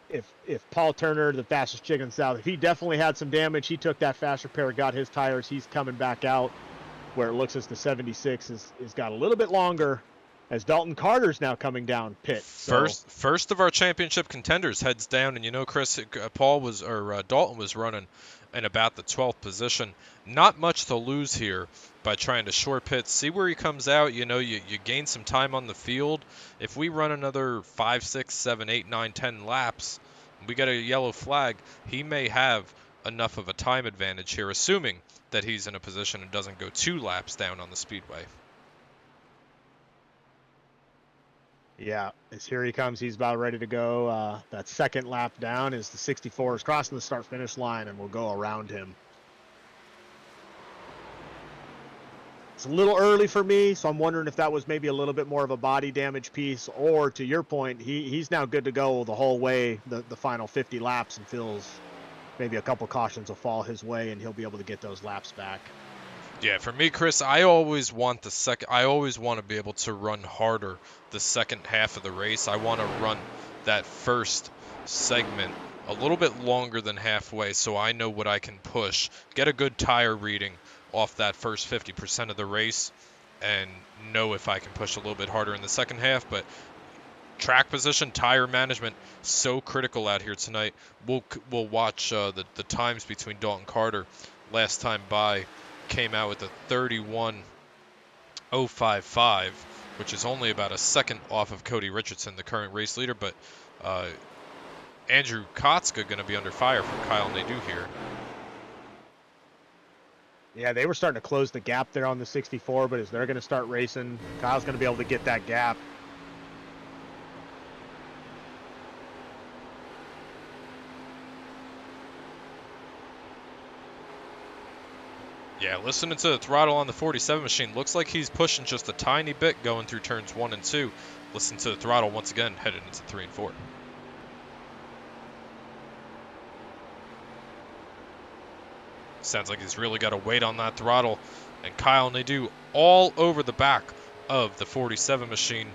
If Paul Turner, the fastest chicken in the South, if he definitely had some damage, he took that fast repair, got his tires, he's coming back out where it looks as the 76 is got a little bit longer as Dalton Carter's now coming down pit. First of our championship contenders heads down, and Chris, Dalton was running in about the 12th position. Not much to lose here by trying to short pit. See where he comes out. You gain some time on the field. If we run another 5, 6, 7, 8, 9, 10 laps, we get a yellow flag, he may have enough of a time advantage here, assuming that he's in a position and doesn't go 2 laps down on the speedway. Yeah, as here he comes. He's about ready to go. That second lap down is the 64 is crossing the start-finish line, and we'll go around him. It's a little early for me, so I'm wondering if that was maybe a little bit more of a body damage piece, or to your point, he's now good to go the whole way, the final 50 laps, and feels maybe a couple cautions will fall his way, and he'll be able to get those laps back. Yeah, for me, Chris, I always want to be able to run harder the second half of the race. I want to run that first segment a little bit longer than halfway so I know what I can push, get a good tire reading off that first 50% of the race, and know if I can push a little bit harder in the second half. But track position, tire management, so critical out here tonight. We'll watch the times between Dalton Carter last time by. Came out with a 31.055, which is only about a second off of Cody Richardson, the current race leader. But Andrew Kotska going to be under fire from Kyle Nadeau here. Yeah, they were starting to close the gap there on the 64, but as they're going to start racing, Kyle's going to be able to get that gap. Yeah, listening to the throttle on the 47 machine, looks like he's pushing just a tiny bit going through turns 1 and 2. Listen to the throttle once again, headed into 3 and 4. Sounds like he's really got to wait on that throttle. And Kyle Nadeau all over the back of the 47 machine,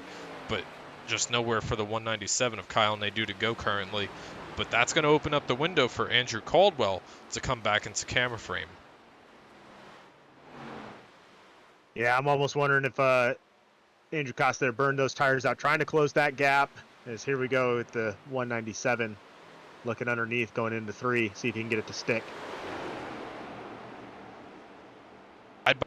but just nowhere for the 197 of Kyle Nadeau to go currently. But that's going to open up the window for Andrew Caldwell to come back into camera frame. Yeah, I'm almost wondering if Andrew Costa burned those tires out, trying to close that gap. As here we go with the 197, looking underneath, going into 3, see if he can get it to stick.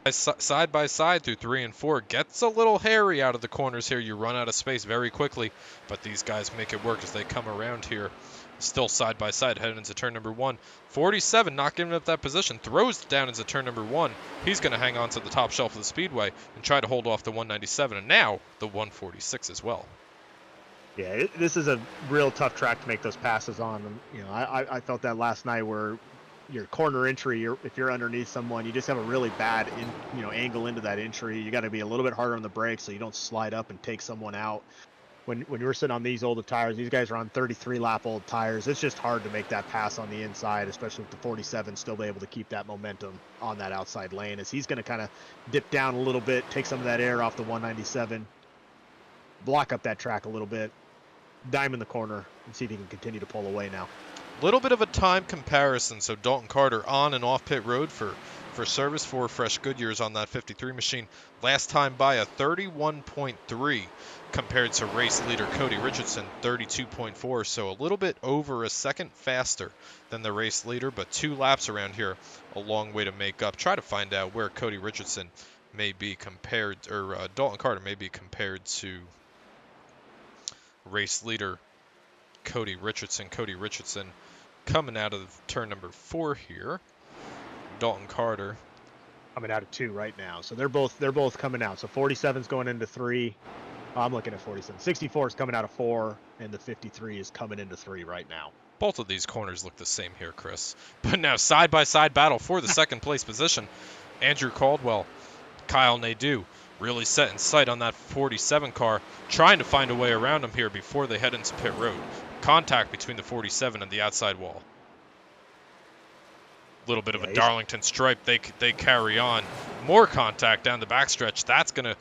Side by side through 3 and 4. Gets a little hairy out of the corners here. You run out of space very quickly, but these guys make it work as they come around here. Still side by side, heading into turn number 1. 47 not giving up that position, throws down into turn number 1. He's going to hang on to the top shelf of the speedway and try to hold off the 197 and now the 146 as well. Yeah, this is a real tough track to make those passes on. I felt that last night where your corner entry, if you're underneath someone, you just have a really bad angle into that entry. You got to be a little bit harder on the brakes so you don't slide up and take someone out. When you're sitting on these older tires, these guys are on 33 lap old tires. It's just hard to make that pass on the inside, especially with the 47 still be able to keep that momentum on that outside lane, as he's going to kind of dip down a little bit, take some of that air off the 197. block up that track a little bit, dime in the corner, and see if he can continue to pull away now. Little bit of a time comparison. So Dalton Carter on and off pit road for service for fresh Goodyears on that 53 machine. Last time by a 31.3 compared to race leader Cody Richardson, 32.4. So a little bit over a second faster than the race leader, but 2 laps around here, a long way to make up. Try to find out where Cody Richardson may be compared, or Dalton Carter may be compared to race leader Cody Richardson. Cody Richardson coming out of turn number 4 here. Dalton Carter Coming out of 2 right now. So they're both coming out. So 47's going into 3. Oh, I'm looking at 47. 64 is coming out of 4, and the 53 is coming into 3 right now. Both of these corners look the same here, Chris. But now side-by-side battle for the second place position. Andrew Caldwell, Kyle Nadeau really set in sight on that 47 car, trying to find a way around him here before they head into pit road. Contact between the 47 and the outside wall. Little bit of a Darlington stripe. They carry on. More contact down the backstretch. That's going to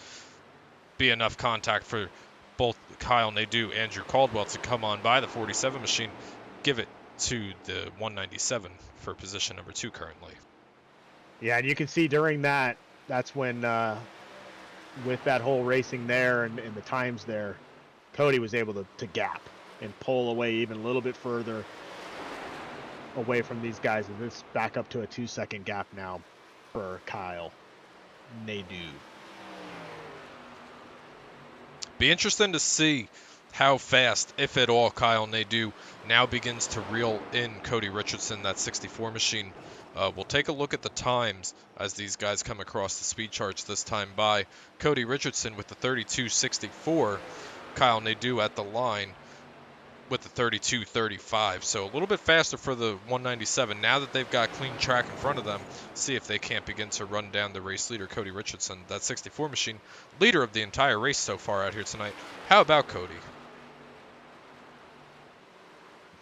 be enough contact for both Kyle Nadeau, Andrew Caldwell to come on by the 47 machine. Give it to the 197 for position number 2 currently. Yeah, and you can see during that, that's when, with that whole racing there and the times there, Cody was able to gap and pull away even a little bit further away from these guys. And this back up to a 2-second gap now for Kyle Nadeau. Be interesting to see how fast, if at all, Kyle Nadeau now begins to reel in Cody Richardson, that 64 machine. We'll take a look at the times as these guys come across the speed charts this time by. Cody Richardson with the 32.64, Kyle Nadeau at the line with the 32.35. So a little bit faster for the 197 now that they've got clean track in front of them. See if they can't begin to run down the race leader, Cody Richardson. That 64 machine, leader of the entire race so far out here tonight. How about Cody?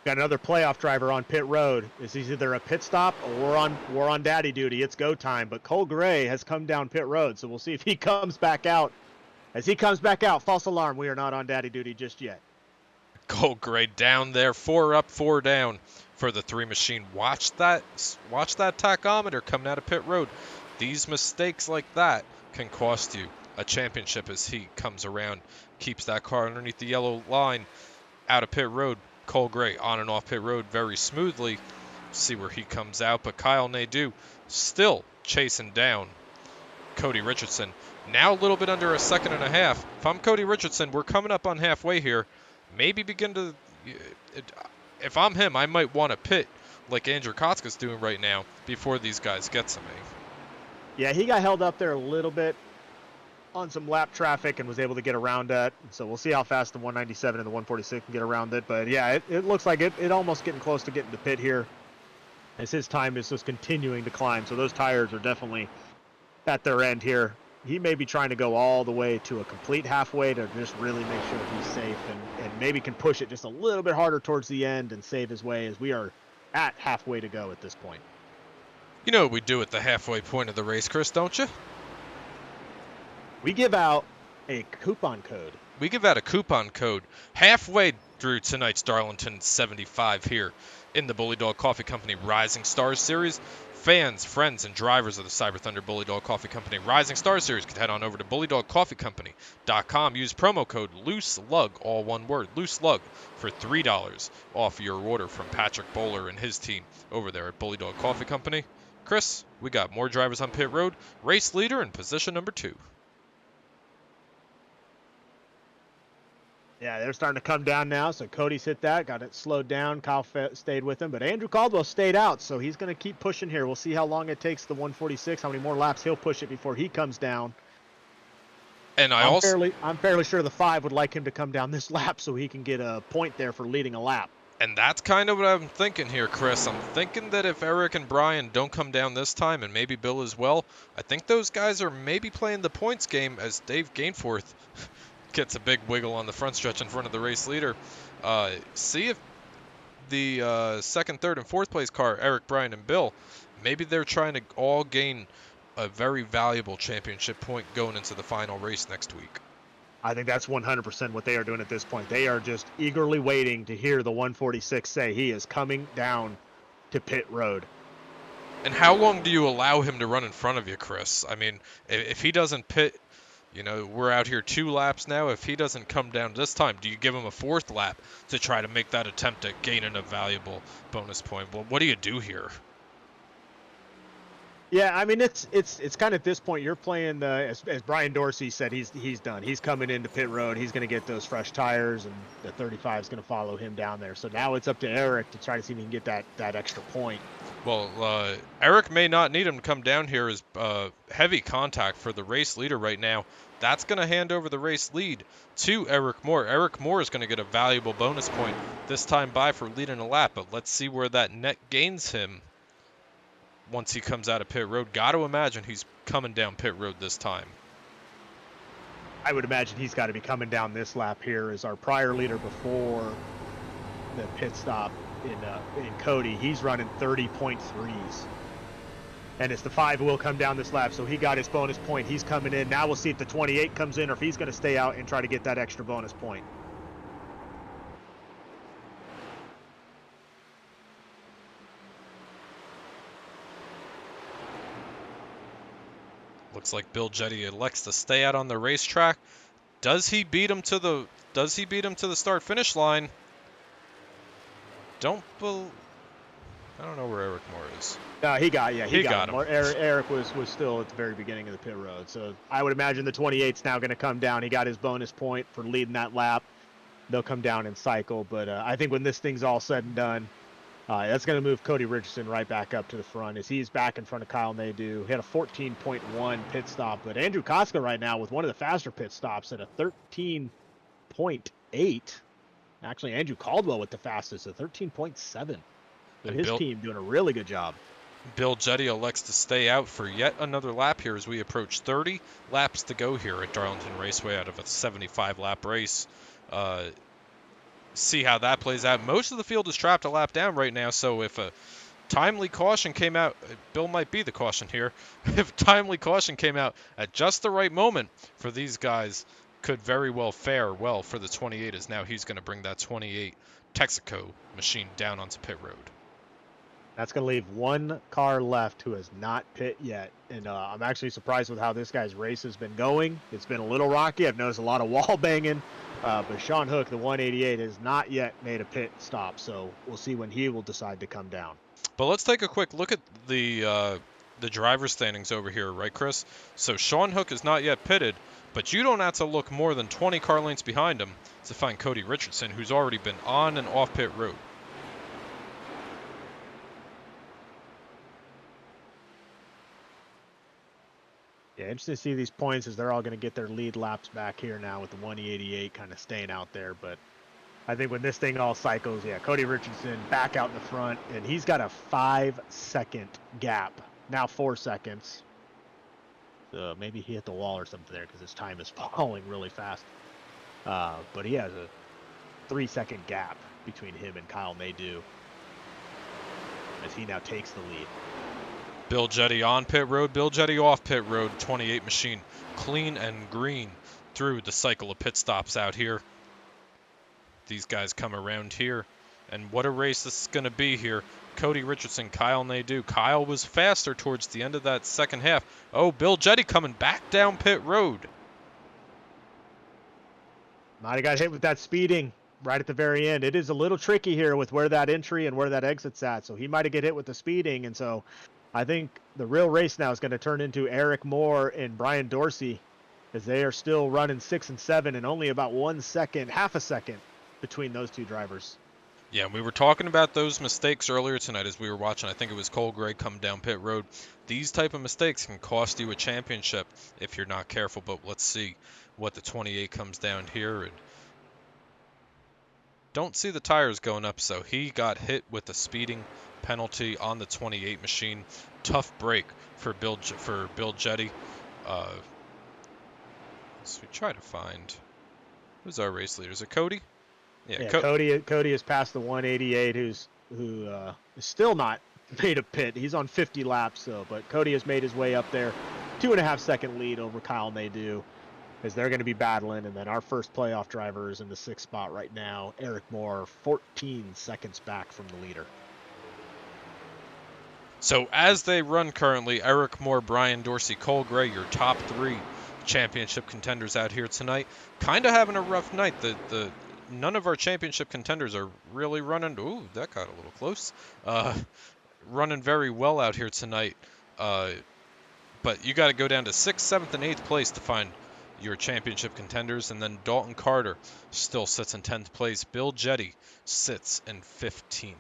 Got another playoff driver on pit road. It's either a pit stop or we're on daddy duty. It's go time. But Cole Gray has come down pit road, so we'll see if he comes back out. As he comes back out, false alarm. We are not on daddy duty just yet. Cole Gray down there, 4 up, 4 down for the 3 machine. Watch that tachometer coming out of pit road. These mistakes like that can cost you a championship as he comes around, keeps that car underneath the yellow line out of pit road. Cole Gray on and off pit road very smoothly. See where he comes out, but Kyle Nadeau still chasing down Cody Richardson. Now a little bit under a second and a half. If I'm Cody Richardson, we're coming up on halfway here. Maybe begin to, if I'm him, I might want to pit like Andrew Kotzka's doing right now before these guys get to me. Yeah, he got held up there a little bit on some lap traffic and was able to get around that. So we'll see how fast the 197 and the 146 can get around it. But yeah, it looks like it almost getting close to getting to pit here as his time is just continuing to climb. So those tires are definitely at their end here. He may be trying to go all the way to a complete halfway to just really make sure he's safe and maybe can push it just a little bit harder towards the end and save his way, as we are at halfway to go at this point. You know what we do at the halfway point of the race, Chris, don't you? We give out a coupon code. We give out a coupon code halfway through tonight's Darlington 75 here in the Bullydog Coffee Company Rising Stars Series. Fans, friends, and drivers of the Cyber Thunder Bullydog Coffee Company Rising Stars Series can head on over to bullydogcoffeecompany.com. Use promo code LOOSELUG, all one word, LOOSELUG, for $3 off your order from Patrick Bowler and his team over there at Bullydog Coffee Company. Chris, we got more drivers on pit road. Race leader in position number 2. Yeah, they're starting to come down now. So Cody's hit that, got it slowed down. Kyle stayed with him, but Andrew Caldwell stayed out, so he's going to keep pushing here. We'll see how long it takes the 146, how many more laps he'll push it before he comes down. And I'm fairly sure the 5 would like him to come down this lap so he can get a point there for leading a lap. And that's kind of what I'm thinking here, Chris. I'm thinking that if Eric and Brian don't come down this time, and maybe Bill as well, I think those guys are maybe playing the points game as Dave Gainforth gets a big wiggle on the front stretch in front of the race leader. See if the second, third, and fourth place car, Eric, Brian, and Bill, maybe they're trying to all gain a very valuable championship point going into the final race next week. I think that's 100% what they are doing at this point. They are just eagerly waiting to hear the 146 say he is coming down to pit road. And how long do you allow him to run in front of you, Chris? I mean, if he doesn't pit, you know, we're out here 2 laps now. If he doesn't come down this time, do you give him a 4th lap to try to make that attempt at gaining a valuable bonus point? Well, what do you do here? Yeah, I mean it's kind of at this point you're playing the as Brian Dorsey said he's done. He's coming into pit road. He's going to get those fresh tires, and the 35 is going to follow him down there. So now it's up to Eric to try to see if he can get that extra point. Well, Eric may not need him to come down here as heavy contact for the race leader right now. That's going to hand over the race lead to Eric Moore. Eric Moore is going to get a valuable bonus point this time by for leading a lap, but let's see where that net gains him once he comes out of pit road. Got to imagine he's coming down pit road this time. I would imagine he's got to be coming down this lap here as our prior leader before the pit stop in Cody. He's running 30.3s. And it's the 5 will come down this lap, so he got his bonus point. He's coming in. Now we'll see if the 28 comes in or if he's going to stay out and try to get that extra bonus point. Looks like Bill Jetty elects to stay out on the racetrack. Does he beat him to the start finish line? I don't know where Eric Moore is. No, he got him. him. Eric was still at the very beginning of the pit road. So I would imagine the 28's now going to come down. He got his bonus point for leading that lap. They'll come down and cycle. But I think when this thing's all said and done, that's going to move Cody Richardson right back up to the front as he's back in front of Kyle Nadeau. He had a 14.1 pit stop, but Andrew Koska right now with one of the faster pit stops at a 13.8. Actually, Andrew Caldwell with the fastest, a 13.7. But his team doing a really good job. Bill Jetty elects to stay out for yet another lap here as we approach 30 laps to go here at Darlington Raceway out of a 75-lap race. See how that plays out. Most of the field is trapped a lap down right now, so if a timely caution came out, Bill might be the caution here. If timely caution came out at just the right moment for these guys, could very well fare well for the 28, as now he's going to bring that 28 Texaco machine down onto pit road. That's going to leave one car left who has not pit yet. And I'm actually surprised with how this guy's race has been going. It's been a little rocky. I've noticed a lot of wall banging. But Sean Hook, the 188, has not yet made a pit stop. So we'll see when he will decide to come down. But let's take a quick look at the driver standings over here, right, Chris? So Sean Hook is not yet pitted, but you don't have to look more than 20 car lengths behind him to find Cody Richardson, who's already been on and off pit road. Yeah, interesting to see these points as they're all going to get their lead laps back here now with the 188 kind of staying out there. But I think when this thing all cycles, yeah, Cody Richardson back out in the front, and he's got a 5-second gap. Now 4 seconds. So maybe he hit the wall or something there because his time is falling really fast. But he has a 3-second gap between him and Kyle Nadeau as he now takes the lead. Bill Jetty on pit road, Bill Jetty off pit road, 28 machine clean and green through the cycle of pit stops out here. These guys come around here, and what a race this is going to be here. Cody Richardson, Kyle Nadeau. Kyle was faster towards the end of that second half. Oh, Bill Jetty coming back down pit road. Might have got hit with that speeding right at the very end. It is a little tricky here with where that entry and where that exit's at, so he might have get hit with the speeding, and so I think the real race now is going to turn into Eric Moore and Brian Dorsey as they are still running 6 and 7 and only about 1 second, half a second between those two drivers. Yeah, we were talking about those mistakes earlier tonight as we were watching. I think it was Cole Gray come down pit road. These type of mistakes can cost you a championship if you're not careful, but let's see what the 28 comes down here. And don't see the tires going up, so he got hit with the speeding penalty on the 28 machine. Tough break for Bill Jetty. So we try to find who's our race leader. Is it Cody? Yeah, Cody has passed the 188, who is still not made a pit. He's on 50 laps, but Cody has made his way up there. 2.5 second lead over Kyle Nadeau. as they're going to be battling. And then our first playoff driver is in the 6th spot right now, Eric Moore, 14 seconds back from the leader. So as they run currently, Eric Moore, Brian Dorsey, Cole Gray, your top 3 championship contenders out here tonight. Kind of having a rough night. None of our championship contenders are really running. Ooh, that got a little close. Running very well out here tonight. But you got to go down to 6th, 7th, and 8th place to find your championship contenders. And then Dalton Carter still sits in 10th place. Bill Jetty sits in 15th.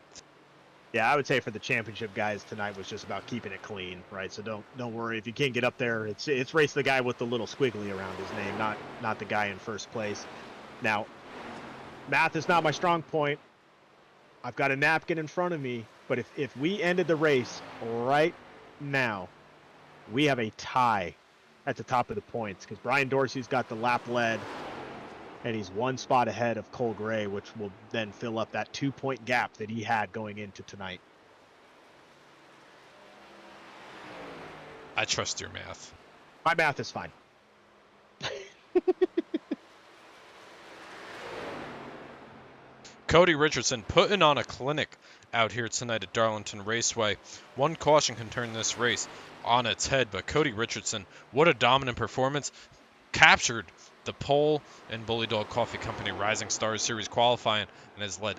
Yeah, I would say for the championship guys tonight was just about keeping it clean, right? So don't worry if you can't get up there. It's race the guy with the little squiggly around his name, not the guy in first place. Now, math is not my strong point. I've got a napkin in front of me, but if we ended the race right now, we have a tie at the top of the points because Brian Dorsey's got the lap lead, and he's 1 spot ahead of Cole Gray, which will then fill up that 2-point gap that he had going into tonight. I trust your math. My math is fine. Cody Richardson putting on a clinic out here tonight at Darlington Raceway. 1 caution can turn this race on its head, but Cody Richardson, what a dominant performance. Captured the pole in Bullydog Coffee Company Rising Stars Series qualifying and has led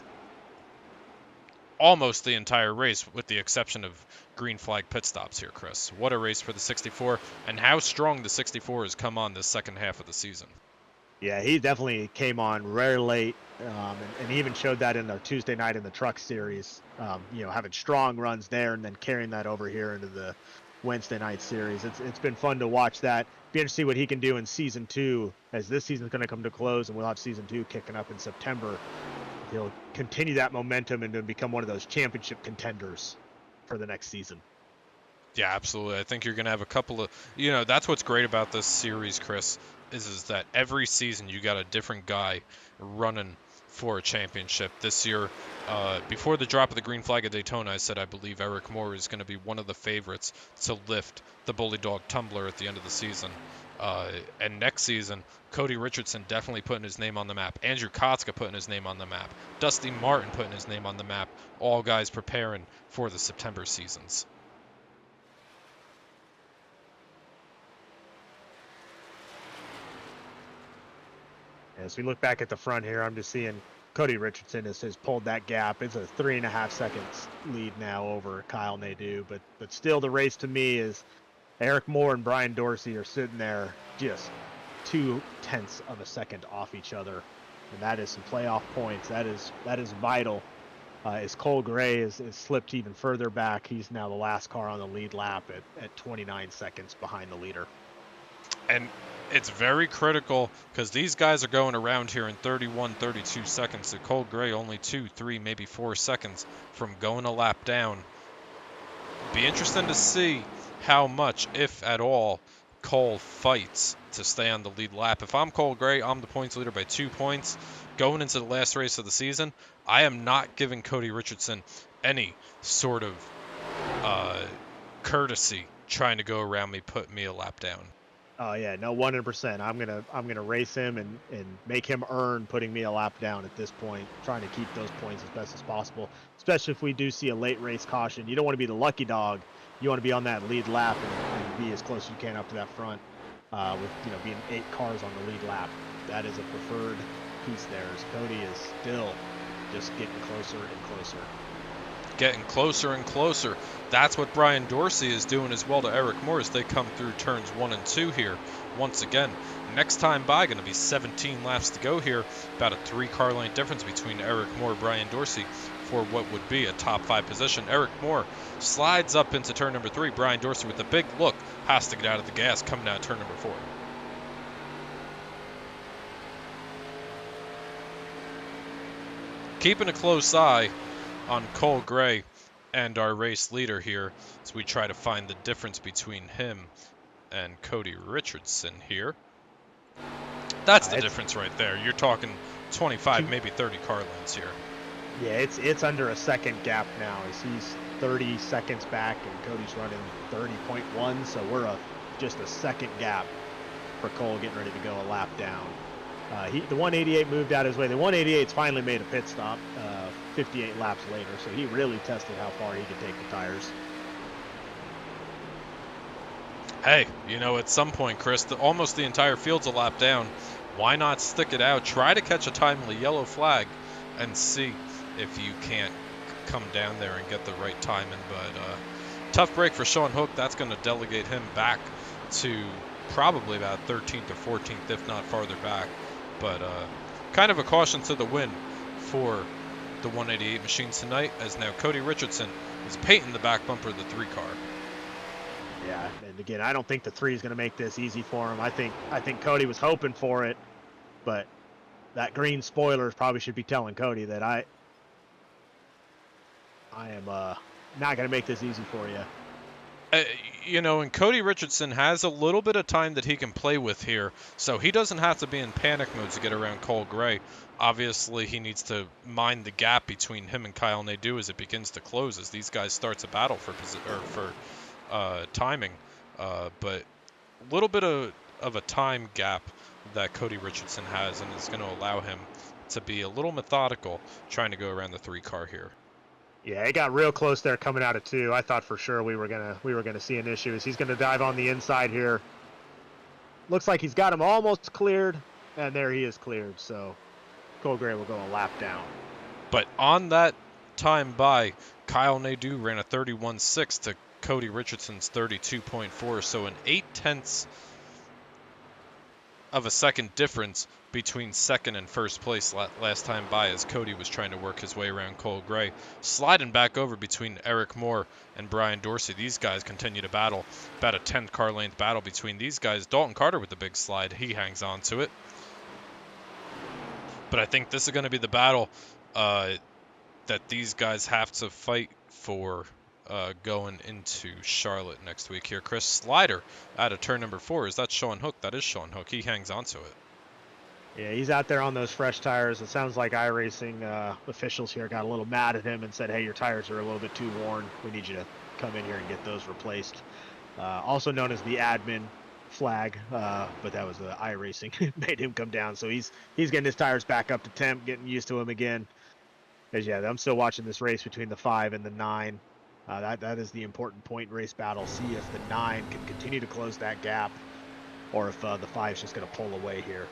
almost the entire race with the exception of green flag pit stops here, Chris. What a race for the 64 and how strong the 64 has come on this second half of the season. Yeah, he definitely came on very late, and he even showed that in the Tuesday night in the truck series, having strong runs there and then carrying that over here into the Wednesday night series. It's been fun to watch that. Be interested to see what he can do in season 2 as this season's going to come to close, and we'll have season 2 kicking up in September. He'll continue that momentum and become one of those championship contenders for the next season. Yeah, absolutely. I think you're going to have a couple of, that's what's great about this series, Chris, is that every season you got a different guy running for a championship. This year, before the drop of the green flag at Daytona, I said I believe Eric Moore is going to be one of the favorites to lift the Bullydog Tumbler at the end of the season. And next season, Cody Richardson definitely putting his name on the map. Andrew Kotska putting his name on the map. Dusty Martin putting his name on the map. All guys preparing for the September seasons. As we look back at the front here, I'm just seeing Cody Richardson has pulled that gap. It's a 3.5 seconds lead now over Kyle Nadeau, but still the race to me is Eric Moore and Brian Dorsey are sitting there just 0.2 of a second off each other, and that is some playoff points. That is vital. As Cole Gray is slipped even further back, he's now the last car on the lead lap at 29 seconds behind the leader. And it's very critical because these guys are going around here in 31, 32 seconds. So Cole Gray only 2, 3, maybe 4 seconds from going a lap down. Be interesting to see how much, if at all, Cole fights to stay on the lead lap. If I'm Cole Gray, I'm the points leader by 2 points. Going into the last race of the season, I am not giving Cody Richardson any sort of courtesy trying to go around me, put me a lap down. Oh yeah, no, 100%. I'm gonna race him and make him earn putting me a lap down at this point, trying to keep those points as best as possible. Especially if we do see a late race caution, you don't want to be the lucky dog. You want to be on that lead lap and be as close as you can up to that front. With being 8 cars on the lead lap, that is a preferred piece there. As Cody is still just getting closer and closer. Getting closer and closer. That's what Brian Dorsey is doing as well to Eric Moore as they come through turns 1 and 2 here. Once again, next time by, going to be 17 laps to go here. About a 3-car length difference between Eric Moore and Brian Dorsey for what would be a top 5 position. Eric Moore slides up into turn number 3. Brian Dorsey with a big look has to get out of the gas coming out of turn number 4. Keeping a close eye on Cole Gray and our race leader here as we try to find the difference between him and Cody Richardson here. That's the difference right there. You're talking 25, maybe 30 car lengths here. Yeah, it's under a second gap now. He's 30 seconds back and Cody's running 30.1, so we're just a second gap for Cole getting ready to go a lap down. The 188 moved out his way. The 188's finally made a pit stop 58 laps later, so he really tested how far he could take the tires. Hey, at some point, Chris, almost the entire field's a lap down. Why not stick it out? Try to catch a timely yellow flag and see if you can't come down there and get the right timing. But tough break for Sean Hook. That's going to delegate him back to probably about 13th or 14th, if not farther back. But kind of a caution to the wind for the 188 machine tonight, as now Cody Richardson is painting the back bumper of the 3 car. Yeah, and again, I don't think the 3 is going to make this easy for him. I think Cody was hoping for it, but that green spoiler probably should be telling Cody that I am not going to make this easy for you. And Cody Richardson has a little bit of time that he can play with here, so he doesn't have to be in panic mode to get around Cole Gray. Obviously, he needs to mind the gap between him and Kyle Nadeau as it begins to close, as these guys starts a battle for timing. But a little bit of a time gap that Cody Richardson has, and is going to allow him to be a little methodical trying to go around the 3 car here. Yeah, it got real close there coming out of 2. I thought for sure we were gonna see an issue. He's gonna dive on the inside here. Looks like he's got him almost cleared, and there he is cleared. So Cole Gray will go a lap down. But on that time by, Kyle Nadeau ran a 31.6 to Cody Richardson's 32.4, so an 0.8 of a second difference between second and first place last time by, as Cody was trying to work his way around Cole Gray. Sliding back over between Eric Moore and Brian Dorsey. These guys continue to battle. About a 10 car length battle between these guys. Dalton Carter with the big slide. He hangs on to it. But I think this is going to be the battle that these guys have to fight for going into Charlotte next week here. Chris, slider out of turn number 4. Is that Sean Hook? That is Sean Hook. He hangs on to it. Yeah, he's out there on those fresh tires. It sounds like iRacing officials here got a little mad at him and said, hey, your tires are a little bit too worn. We need you to come in here and get those replaced. Also known as the admin flag, but that was the iRacing made him come down. So he's getting his tires back up to temp, getting used to him again. Because, yeah, I'm still watching this race between the 5 and the 9. That is the important point in race battle. See if the 9 can continue to close that gap, or if the 5 is just going to pull away here.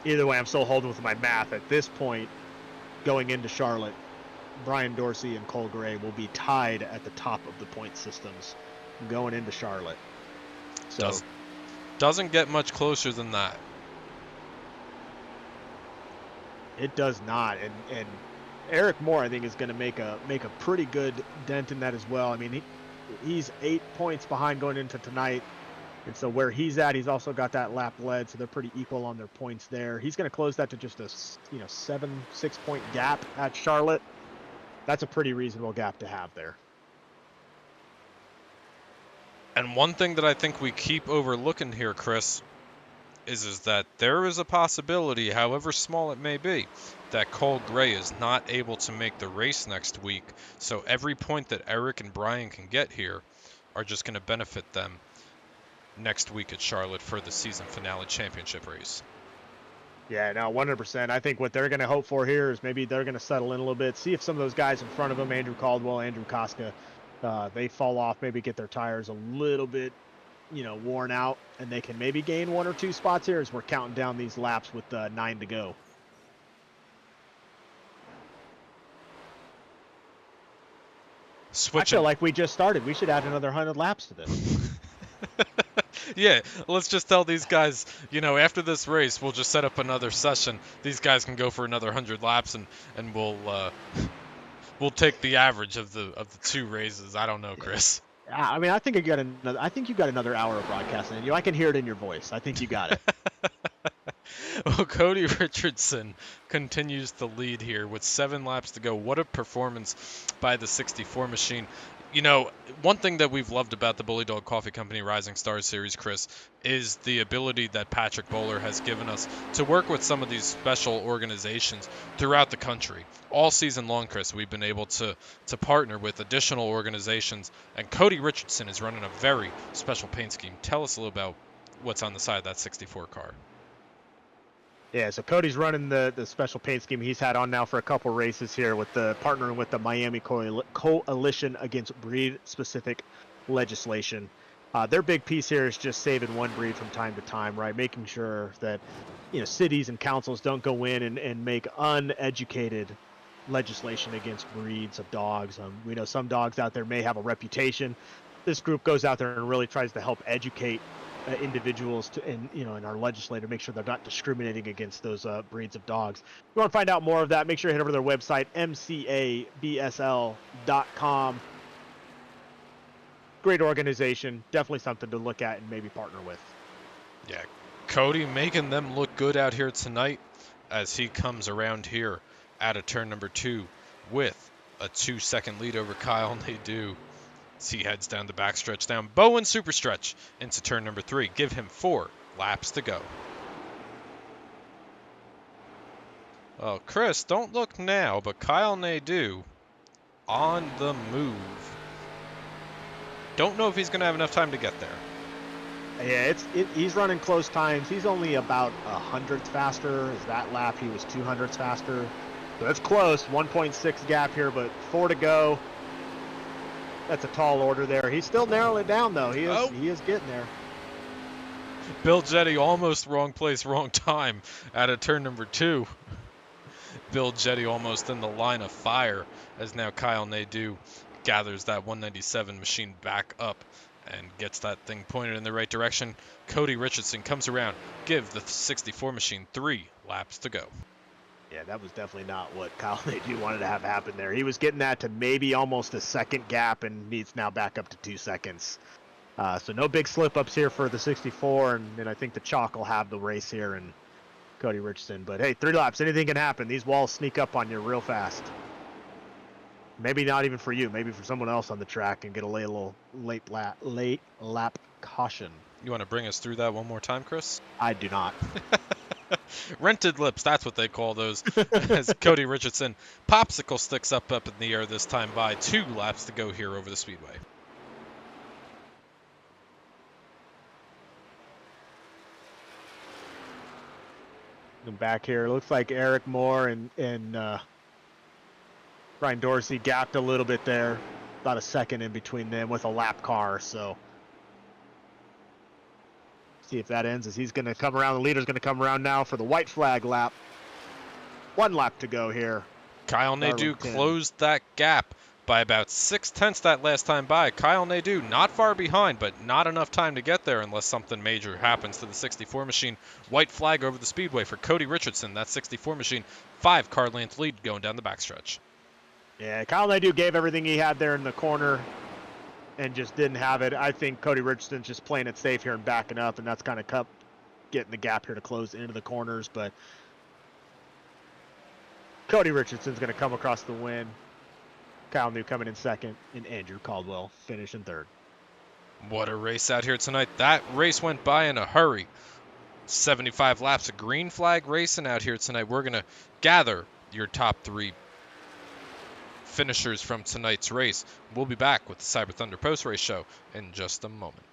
Either way, I'm still holding with my math. At this point, going into Charlotte, Brian Dorsey and Cole Gray will be tied at the top of the point systems going into Charlotte. So doesn't get much closer than that. It does not, and Eric Moore, I think, is going to make a pretty good dent in that as well. I mean, he's 8 points behind going into tonight, and so where he's at, he's also got that lap led, so they're pretty equal on their points there. He's going to close that to just a 7-6 point gap at Charlotte. That's a pretty reasonable gap to have there. And one thing that I think we keep overlooking here, Chris, is that there is a possibility, however small it may be, that Cole Gray is not able to make the race next week. So every point that Eric and Brian can get here are just going to benefit them next week at Charlotte for the season finale championship race. Yeah, no, 100%. I think what they're going to hope for here is maybe they're going to settle in a little bit, see if some of those guys in front of them, Andrew Caldwell, Andrew Koska, they fall off, maybe get their tires a little bit, worn out, and they can maybe gain 1 or 2 spots here as we're counting down these laps with 9 to go. I feel like we just started. We should add another 100 laps to this. Yeah, let's just tell these guys, after this race, we'll just set up another session. These guys can go for another 100 laps, and we'll take the average of the 2 races. I don't know, Chris. I mean, I think you got another hour of broadcasting in you. I can hear it in your voice. I think you got it. Well, Cody Richardson continues to lead here with 7 laps to go. What a performance by the 64 machine. You know, one thing that we've loved about the Bullydog Coffee Company Rising Stars series, Chris, is the ability that Patrick Bowler has given us to work with some of these special organizations throughout the country. All season long, Chris, we've been able to partner with additional organizations, and Cody Richardson is running a very special paint scheme. Tell us a little about what's on the side of that 64 car. Yeah, so Cody's running the special paint scheme he's had on now for a couple races here with the partnering with the Miami Coalition Against Breed-Specific Legislation. Their big piece here is just saving one breed from time to time, right? Making sure that, you know, cities and councils don't go in and make uneducated legislation against breeds of dogs. We know some dogs out there may have a reputation. This group goes out there and really tries to help educate individuals in our legislature, make sure they're not discriminating against those breeds of dogs. If you want to find out more of that, make sure you head over to their website, mcabsl.com. Great organization, definitely something to look at and maybe partner with. Yeah, Cody making them look good out here tonight as he comes around here out of turn number 2 with a 2-second lead over Kyle Nadeau. As he heads down the backstretch, down Bowen super stretch into turn number 3. Give him 4 laps to go. Well, Chris, don't look now, but Kyle Nadeau on the move. Don't know if he's going to have enough time to get there. Yeah, he's running close times. He's only about 100th faster. As that lap, he was 200ths faster. So that's close. 1.6 gap here, but 4 to go. That's a tall order there. He's still narrowing it down, though. He is getting there. Bill Jetty almost wrong place, wrong time out of turn number 2. Bill Jetty almost in the line of fire as now Kyle Nadeau gathers that 197 machine back up and gets that thing pointed in the right direction. Cody Richardson comes around, give the 64 machine 3 laps to go. Yeah, that was definitely not what Kyle Nadeau wanted to have happen there. He was getting that to maybe almost a second gap and needs now back up to 2 seconds. So no big slip-ups here for the 64, and then I think the chalk will have the race here and Cody Richardson. But hey, 3 laps, anything can happen. These walls sneak up on you real fast. Maybe not even for you, maybe for someone else on the track and get a little late lap caution. You want to bring us through that one more time, Chris? I do not. Rented lips, that's what they call those. As Cody Richardson popsicle sticks up in the air this time by 2 laps to go here over the speedway. And back here, looks like Eric Moore and Brian Dorsey gapped a little bit there. About a second in between them with a lap car, so see if that ends as he's going to come around. The leader's going to come around now for the white flag lap. 1 lap to go here. Kyle Nadeau Darlington. closed that gap by about 6/10 that last time by. Kyle Nadeau not far behind, but not enough time to get there unless something major happens to the 64 machine. White flag over the speedway for Cody Richardson. That 64 machine, 5-car length lead going down the backstretch. Yeah, Kyle Nadeau gave everything he had there in the corner and just didn't have it. I think Cody Richardson's just playing it safe here and backing up, and that's kind of getting the gap here to close into the corners. But Cody Richardson's going to come across the win. Kyle Nadeau coming in second, and Andrew Caldwell finishing third. What a race out here tonight. That race went by in a hurry. 75 laps of green flag racing out here tonight. We're going to gather your top 3 finishers from tonight's race. We'll be back with the Cyber Thunder post-race show in just a moment.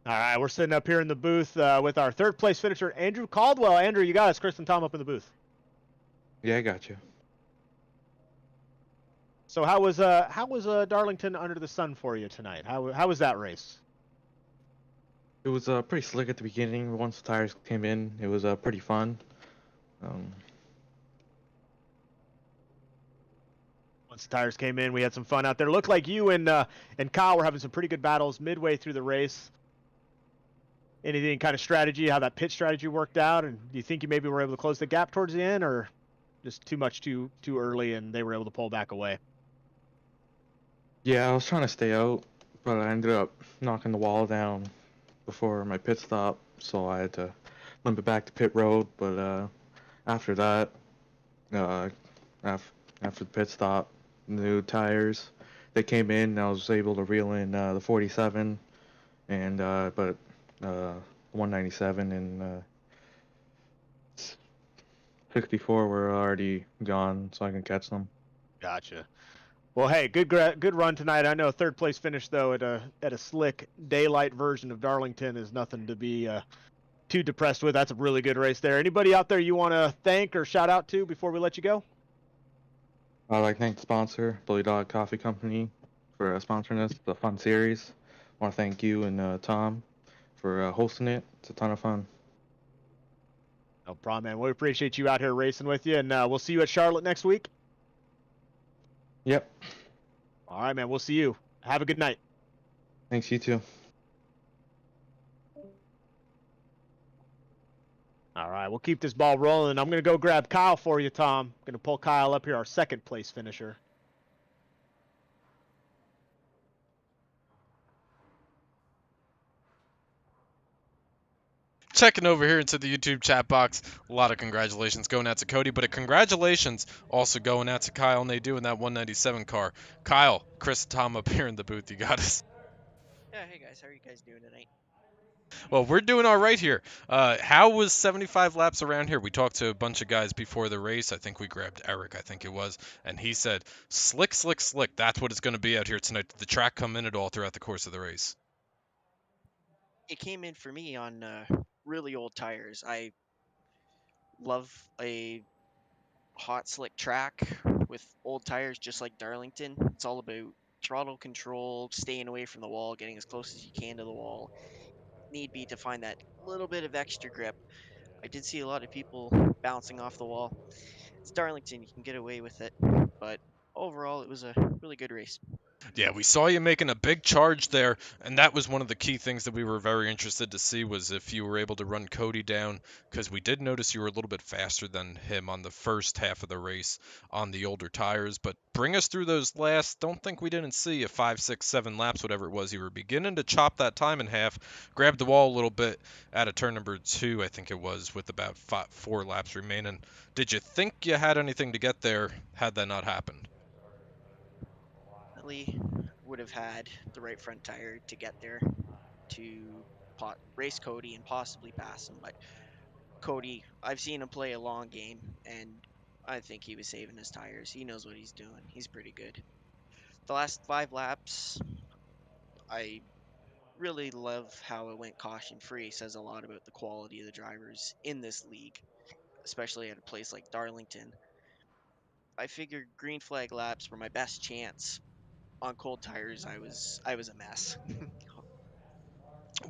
All right, we're sitting up here in the booth with our third place finisher, Andrew Caldwell. Andrew, you got us. Chris and Tom up in the booth. Yeah, I got you. So how was Darlington under the sun for you tonight? How was that race? It was pretty slick at the beginning. Once the tires came in, it was pretty fun. Once the tires came in, we had some fun out there. Looked like you and Kyle were having some pretty good battles midway through the race. Anything kind of strategy, how that pit strategy worked out, and do you think you maybe were able to close the gap towards the end, or just too much too early and they were able to pull back away? Yeah, I was trying to stay out, but I ended up knocking the wall down before my pit stop, so I had to limp it back to pit road. But after that, after the pit stop, new tires, they came in, and I was able to reel in the 47, and but 197 and 64 were already gone, so I can catch them. Gotcha. Well, hey, good run tonight. I know a third place finish though at a slick daylight version of Darlington is nothing to be too depressed with. That's a really good race there. Anybody out there you want to thank or shout out to before we let you go? I'd like to thank the sponsor, Bullydog Coffee Company, for sponsoring us, the fun series. I want to thank you and Tom for hosting it. It's a ton of fun. No problem, man. We appreciate you out here racing with you, and we'll see you at Charlotte next week. Yep. All right, man. We'll see you. Have a good night. Thanks, you too. All right, we'll keep this ball rolling. I'm going to go grab Kyle for you, Tom. I'm going to pull Kyle up here, our second place finisher. Checking over here into the YouTube chat box, a lot of congratulations going out to Cody, but a congratulations also going out to Kyle and they do in that 197 car. Kyle, Chris, Tom up here in the booth, you got us. Yeah, hey guys, how are you guys doing tonight? Well, we're doing all right here. How was 75 laps around here? We talked to a bunch of guys before the race. I think we grabbed Eric, I think it was, and he said, slick, slick, slick. That's what it's going to be out here tonight. Did the track come in at all throughout the course of the race? It came in for me on really old tires. I love a hot, slick track with old tires just like Darlington. It's all about throttle control, staying away from the wall, getting as close as you can to the wall. Need be to find that little bit of extra grip. I did see a lot of people bouncing off the wall. It's Darlington, you can get away with it, but overall it was a really good race. Yeah, we saw you making a big charge there, and that was one of the key things that we were very interested to see was if you were able to run Cody down, because we did notice you were a little bit faster than him on the first half of the race on the older tires. But bring us through those last, don't think we didn't see a 5, 6, 7 laps, whatever it was. You were beginning to chop that time in half, grabbed the wall a little bit at a turn number 2, I think it was, with about 4 laps remaining. Did you think you had anything to get there had that not happened? Definitely would have had the right front tire to get there to race Cody and possibly pass him. But Cody, I've seen him play a long game, and I think he was saving his tires. He knows what he's doing. He's pretty good. The last 5 laps, I really love how it went caution free. Says a lot about the quality of the drivers in this league, especially at a place like Darlington. I figured green flag laps were my best chance. On cold tires, I was a mess.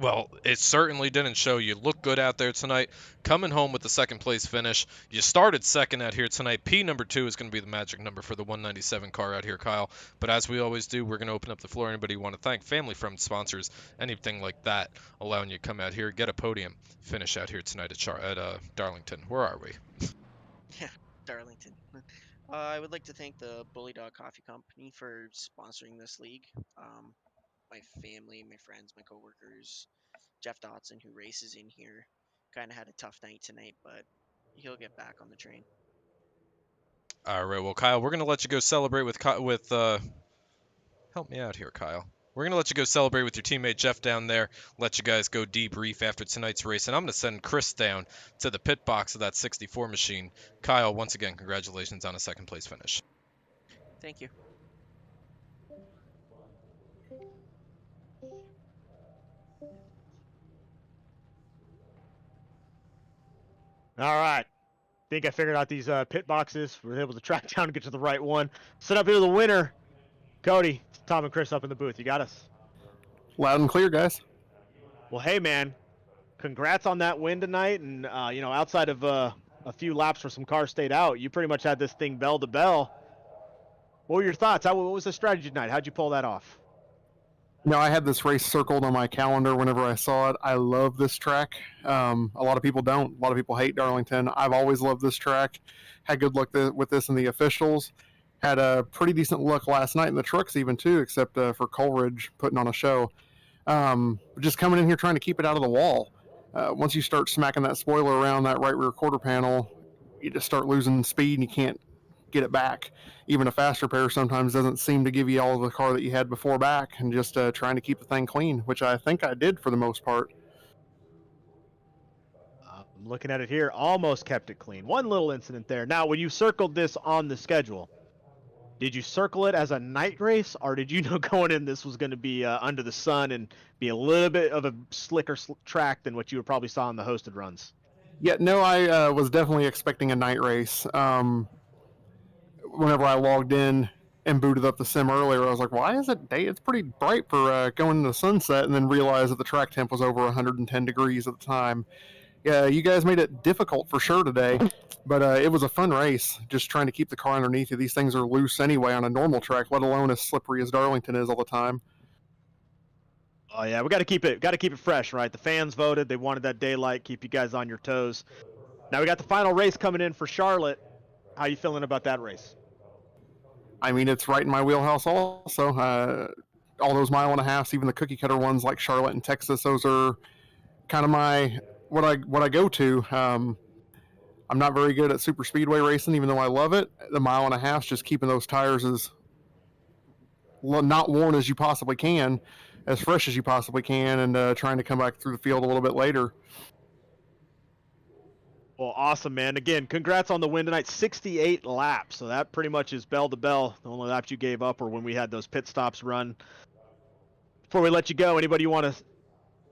Well, it certainly didn't show. You look good out there tonight. Coming home with the second place finish. You started second out here tonight. P number 2 is going to be the magic number for the 197 car out here, Kyle. But as we always do, we're going to open up the floor. Anybody you want to thank, family, friends, sponsors, anything like that, allowing you to come out here, get a podium, finish out here tonight at Darlington. Where are we? Yeah, Darlington. I would like to thank the Bullydog Coffee Company for sponsoring this league. My family, my friends, my coworkers, Jeff Dotson, who races in here, kind of had a tough night tonight, but he'll get back on the train. All right, well, Kyle, we're going to let you go celebrate with help me out here, Kyle. We're going to let you go celebrate with your teammate Jeff down there, let you guys go debrief after tonight's race, and I'm going to send Chris down to the pit box of that 64 machine. Kyle, once again, congratulations on a second place finish. Thank you. All right. Think I figured out these pit boxes. We were able to track down and get to the right one. Set up here the winner. Cody, Tom, and Chris up in the booth. You got us? Loud and clear, guys. Well, hey, man. Congrats on that win tonight. And, outside of a few laps where some cars stayed out, you pretty much had this thing bell to bell. What were your thoughts? What was the strategy tonight? How'd you pull that off? No, I had this race circled on my calendar whenever I saw it. I love this track. A lot of people don't. A lot of people hate Darlington. I've always loved this track. Had good luck with this in the officials. Had a pretty decent luck last night in the trucks even too, except for Coleridge putting on a show. Just coming in here trying to keep it out of the wall. Once you start smacking that spoiler around that right rear quarter panel, you just start losing speed and you can't get it back. Even a faster pair sometimes doesn't seem to give you all of the car that you had before back, and just trying to keep the thing clean, which I think I did for the most part. I'm looking at it here. Almost kept it clean. One little incident there. Now, when you circled this on the schedule, did you circle it as a night race, or did you know going in this was going to be under the sun and be a little bit of a slicker track than what you would probably saw on the hosted runs? Yeah, no, I was definitely expecting a night race. Whenever I logged in and booted up the sim earlier, I was like, why is it day? It's pretty bright for going into sunset, and then realized that the track temp was over 110 degrees at the time. Yeah, you guys made it difficult for sure today, but it was a fun race, just trying to keep the car underneath you. These things are loose anyway on a normal track, let alone as slippery as Darlington is all the time. Oh yeah, we got to keep it fresh, right? The fans voted; they wanted that daylight, keep you guys on your toes. Now we got the final race coming in for Charlotte. How you feeling about that race? I mean, it's right in my wheelhouse also. All those mile and a halves, even the cookie cutter ones like Charlotte and Texas, those are kind of what I go to. I'm not very good at super speedway racing, even though I love it. The mile and a half, just keeping those tires as not worn as you possibly can, as fresh as you possibly can, and trying to come back through the field a little bit later. Well, awesome, man. Again, congrats on the win tonight. 68 laps, so that pretty much is bell to bell. The only laps you gave up were when we had those pit stops run. Before we let you go, anybody you want to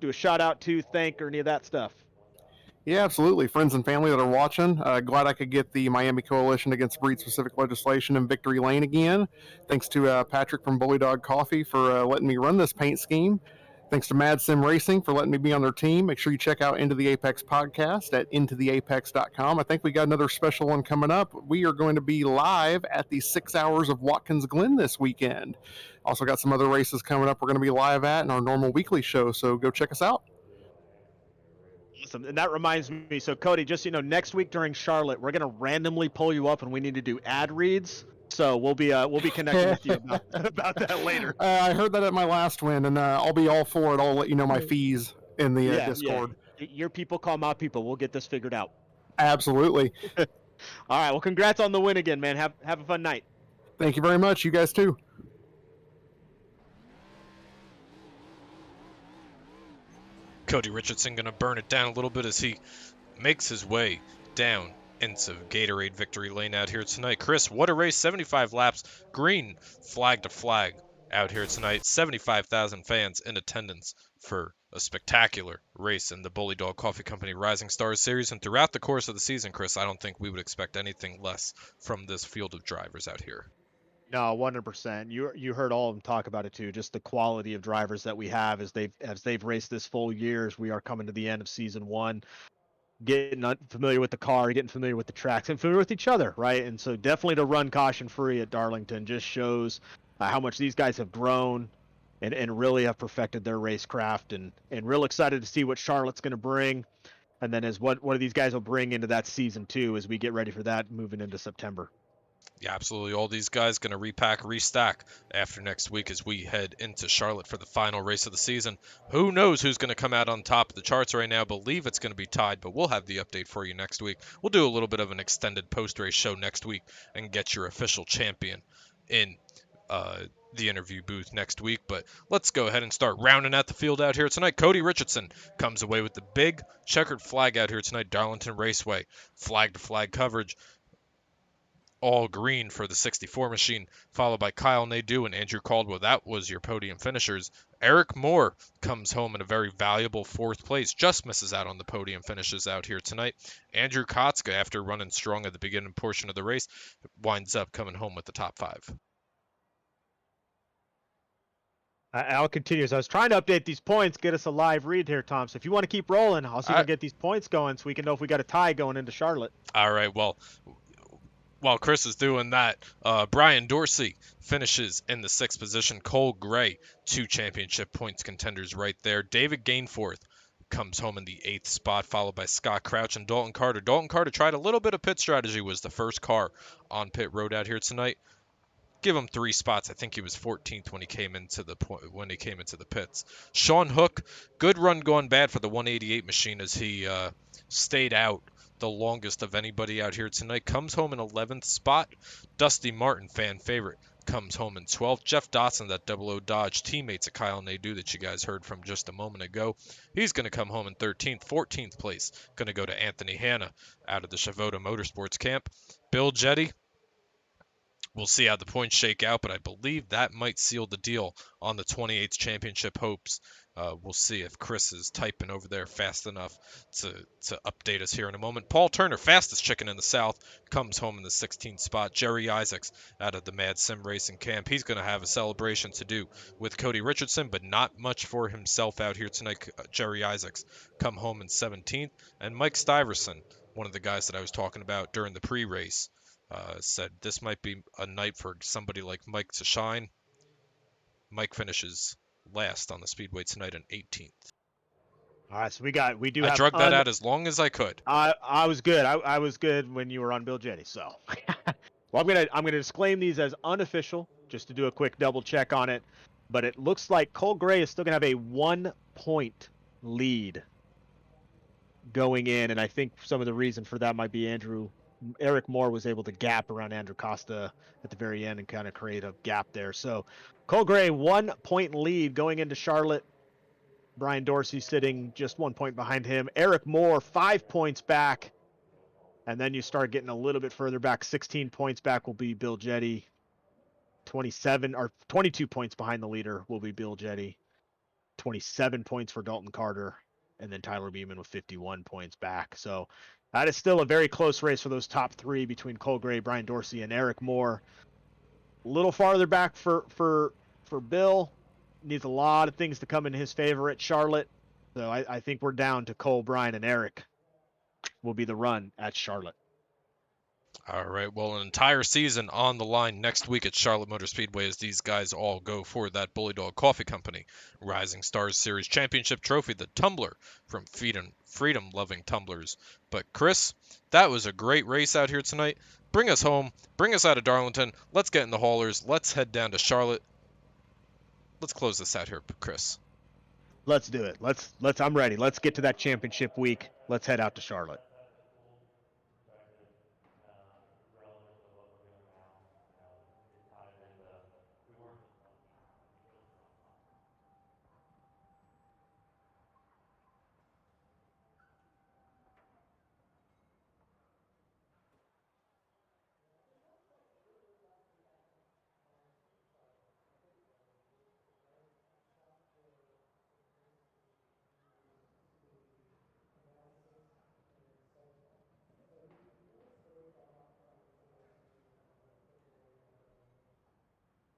do a shout out to, thank, or any of that stuff? Yeah, absolutely. Friends and family that are watching. Glad I could get the Miami Coalition Against Breed-Specific Legislation in victory lane again. Thanks to Patrick from Bullydog Coffee for letting me run this paint scheme. Thanks to Mad Sim Racing for letting me be on their team. Make sure you check out Into the Apex podcast at intotheapex.com. I think we got another special one coming up. We are going to be live at the 6 Hours of Watkins Glen this weekend. Also got some other races coming up we're going to be live at in our normal weekly show, so go check us out. Awesome. And that reminds me, so Cody, just next week during Charlotte, we're going to randomly pull you up and we need to do ad reads. So we'll be connecting with you about that later. I heard that at my last win, and I'll be all for it. I'll let you know my fees in the Discord. Yeah. Your people call my people. We'll get this figured out. Absolutely. All right. Well, congrats on the win again, man. Have a fun night. Thank you very much. You guys too. Cody Richardson going to burn it down a little bit as he makes his way down into Gatorade victory lane out here tonight. Chris, what a race. 75 laps, green flag to flag out here tonight. 75,000 fans in attendance for a spectacular race in the Bullydog Coffee Company Rising Stars Series. And throughout the course of the season, Chris, I don't think we would expect anything less from this field of drivers out here. No, 100%. You heard all of them talk about it too. Just the quality of drivers that we have as they've raced this full year. As we are coming to the end of season one, getting familiar with the car, getting familiar with the tracks, and familiar with each other, right? And so definitely to run caution free at Darlington just shows how much these guys have grown and really have perfected their racecraft, and real excited to see what Charlotte's going to bring, and then as what of these guys will bring into that season two as we get ready for that moving into September. Yeah, absolutely. All these guys going to repack, restack after next week as we head into Charlotte for the final race of the season. Who knows who's going to come out on top of the charts right now? I believe it's going to be tied, but we'll have the update for you next week. We'll do a little bit of an extended post-race show next week and get your official champion in the interview booth next week. But let's go ahead and start rounding out the field out here tonight. Cody Richardson comes away with the big checkered flag out here tonight. Darlington Raceway, flag-to-flag coverage. all green for the 64 machine, followed by Kyle Nadeau and Andrew Caldwell. That was your podium finishers. Eric Moore comes home in a very valuable 4th place, just misses out on the podium finishes out here tonight. Andrew Kotska, after running strong at the beginning portion of the race, winds up coming home with the top 5. Al continues. I was trying to update these points, get us a live read here, Tom. So if you want to keep rolling, I'll see if I can get these points going so we can know if we got a tie going into Charlotte. All right, well, while Chris is doing that, Brian Dorsey finishes in the 6th position. Cole Gray, 2 championship points contenders right there. David Gainforth comes home in the 8th spot, followed by Scott Crouch and Dalton Carter. Dalton Carter tried a little bit of pit strategy, was the first car on pit road out here tonight. Give him 3 spots. I think he was 14th when he came into the pits. Sean Hook, good run going bad for the 188 machine as he stayed out the longest of anybody out here tonight. Comes home in 11th spot. Dusty Martin, fan favorite, comes home in 12th. Jeff Dotson, that 00 Dodge teammates of Kyle Nadeau that you guys heard from just a moment ago, he's going to come home in 13th. 14th place going to go to Anthony Hanna out of the Shavota Motorsports camp. Bill Jetty, we'll see how the points shake out, but I believe that might seal the deal on the 28th championship hopes. We'll see if Chris is typing over there fast enough to update us here in a moment. Paul Turner, fastest chicken in the South, comes home in the 16th spot. Jerry Isaacs out of the Mad Sim Racing camp. He's going to have a celebration to do with Cody Richardson, but not much for himself out here tonight. Jerry Isaacs come home in 17th. And Mike Stiverson, one of the guys that I was talking about during the pre-race, said this might be a night for somebody like Mike to shine. Mike finishes last on the speedway tonight in 18th. All right, so we do. I drug that out as long as I could. I was good. I was good when you were on Bill Jetty. So, well, I'm gonna disclaim these as unofficial, just to do a quick double check on it. But it looks like Cole Gray is still gonna have a 1-point lead going in, and I think some of the reason for that might be Eric Moore was able to gap around Andrew Costa at the very end and kind of create a gap there. So Cole Gray, 1-point lead going into Charlotte. Brian Dorsey sitting just 1 point behind him. Eric Moore, 5 points back. And then you start getting a little bit further back. 16 points back will be Bill Jetty. 22 points behind the leader will be Bill Jetty. 27 points for Dalton Carter. And then Tyler Beeman with 51 points back. So that is still a very close race for those top 3 between Cole Gray, Brian Dorsey, and Eric Moore. A little farther back for Bill. Needs a lot of things to come in his favor at Charlotte. So I think we're down to Cole, Brian, and Eric will be the run at Charlotte. All right, well, an entire season on the line next week at Charlotte Motor Speedway as these guys all go for that Bullydog Coffee Company Rising Stars Series Championship trophy, the tumbler from Freedom Loving Tumblers. But Chris, that was a great race out here tonight. Bring us home, bring us out of Darlington. Let's get in the haulers. Let's head down to Charlotte. Let's close this out here, Chris. Let's do it. I'm ready. Let's get to that championship week. Let's head out to Charlotte.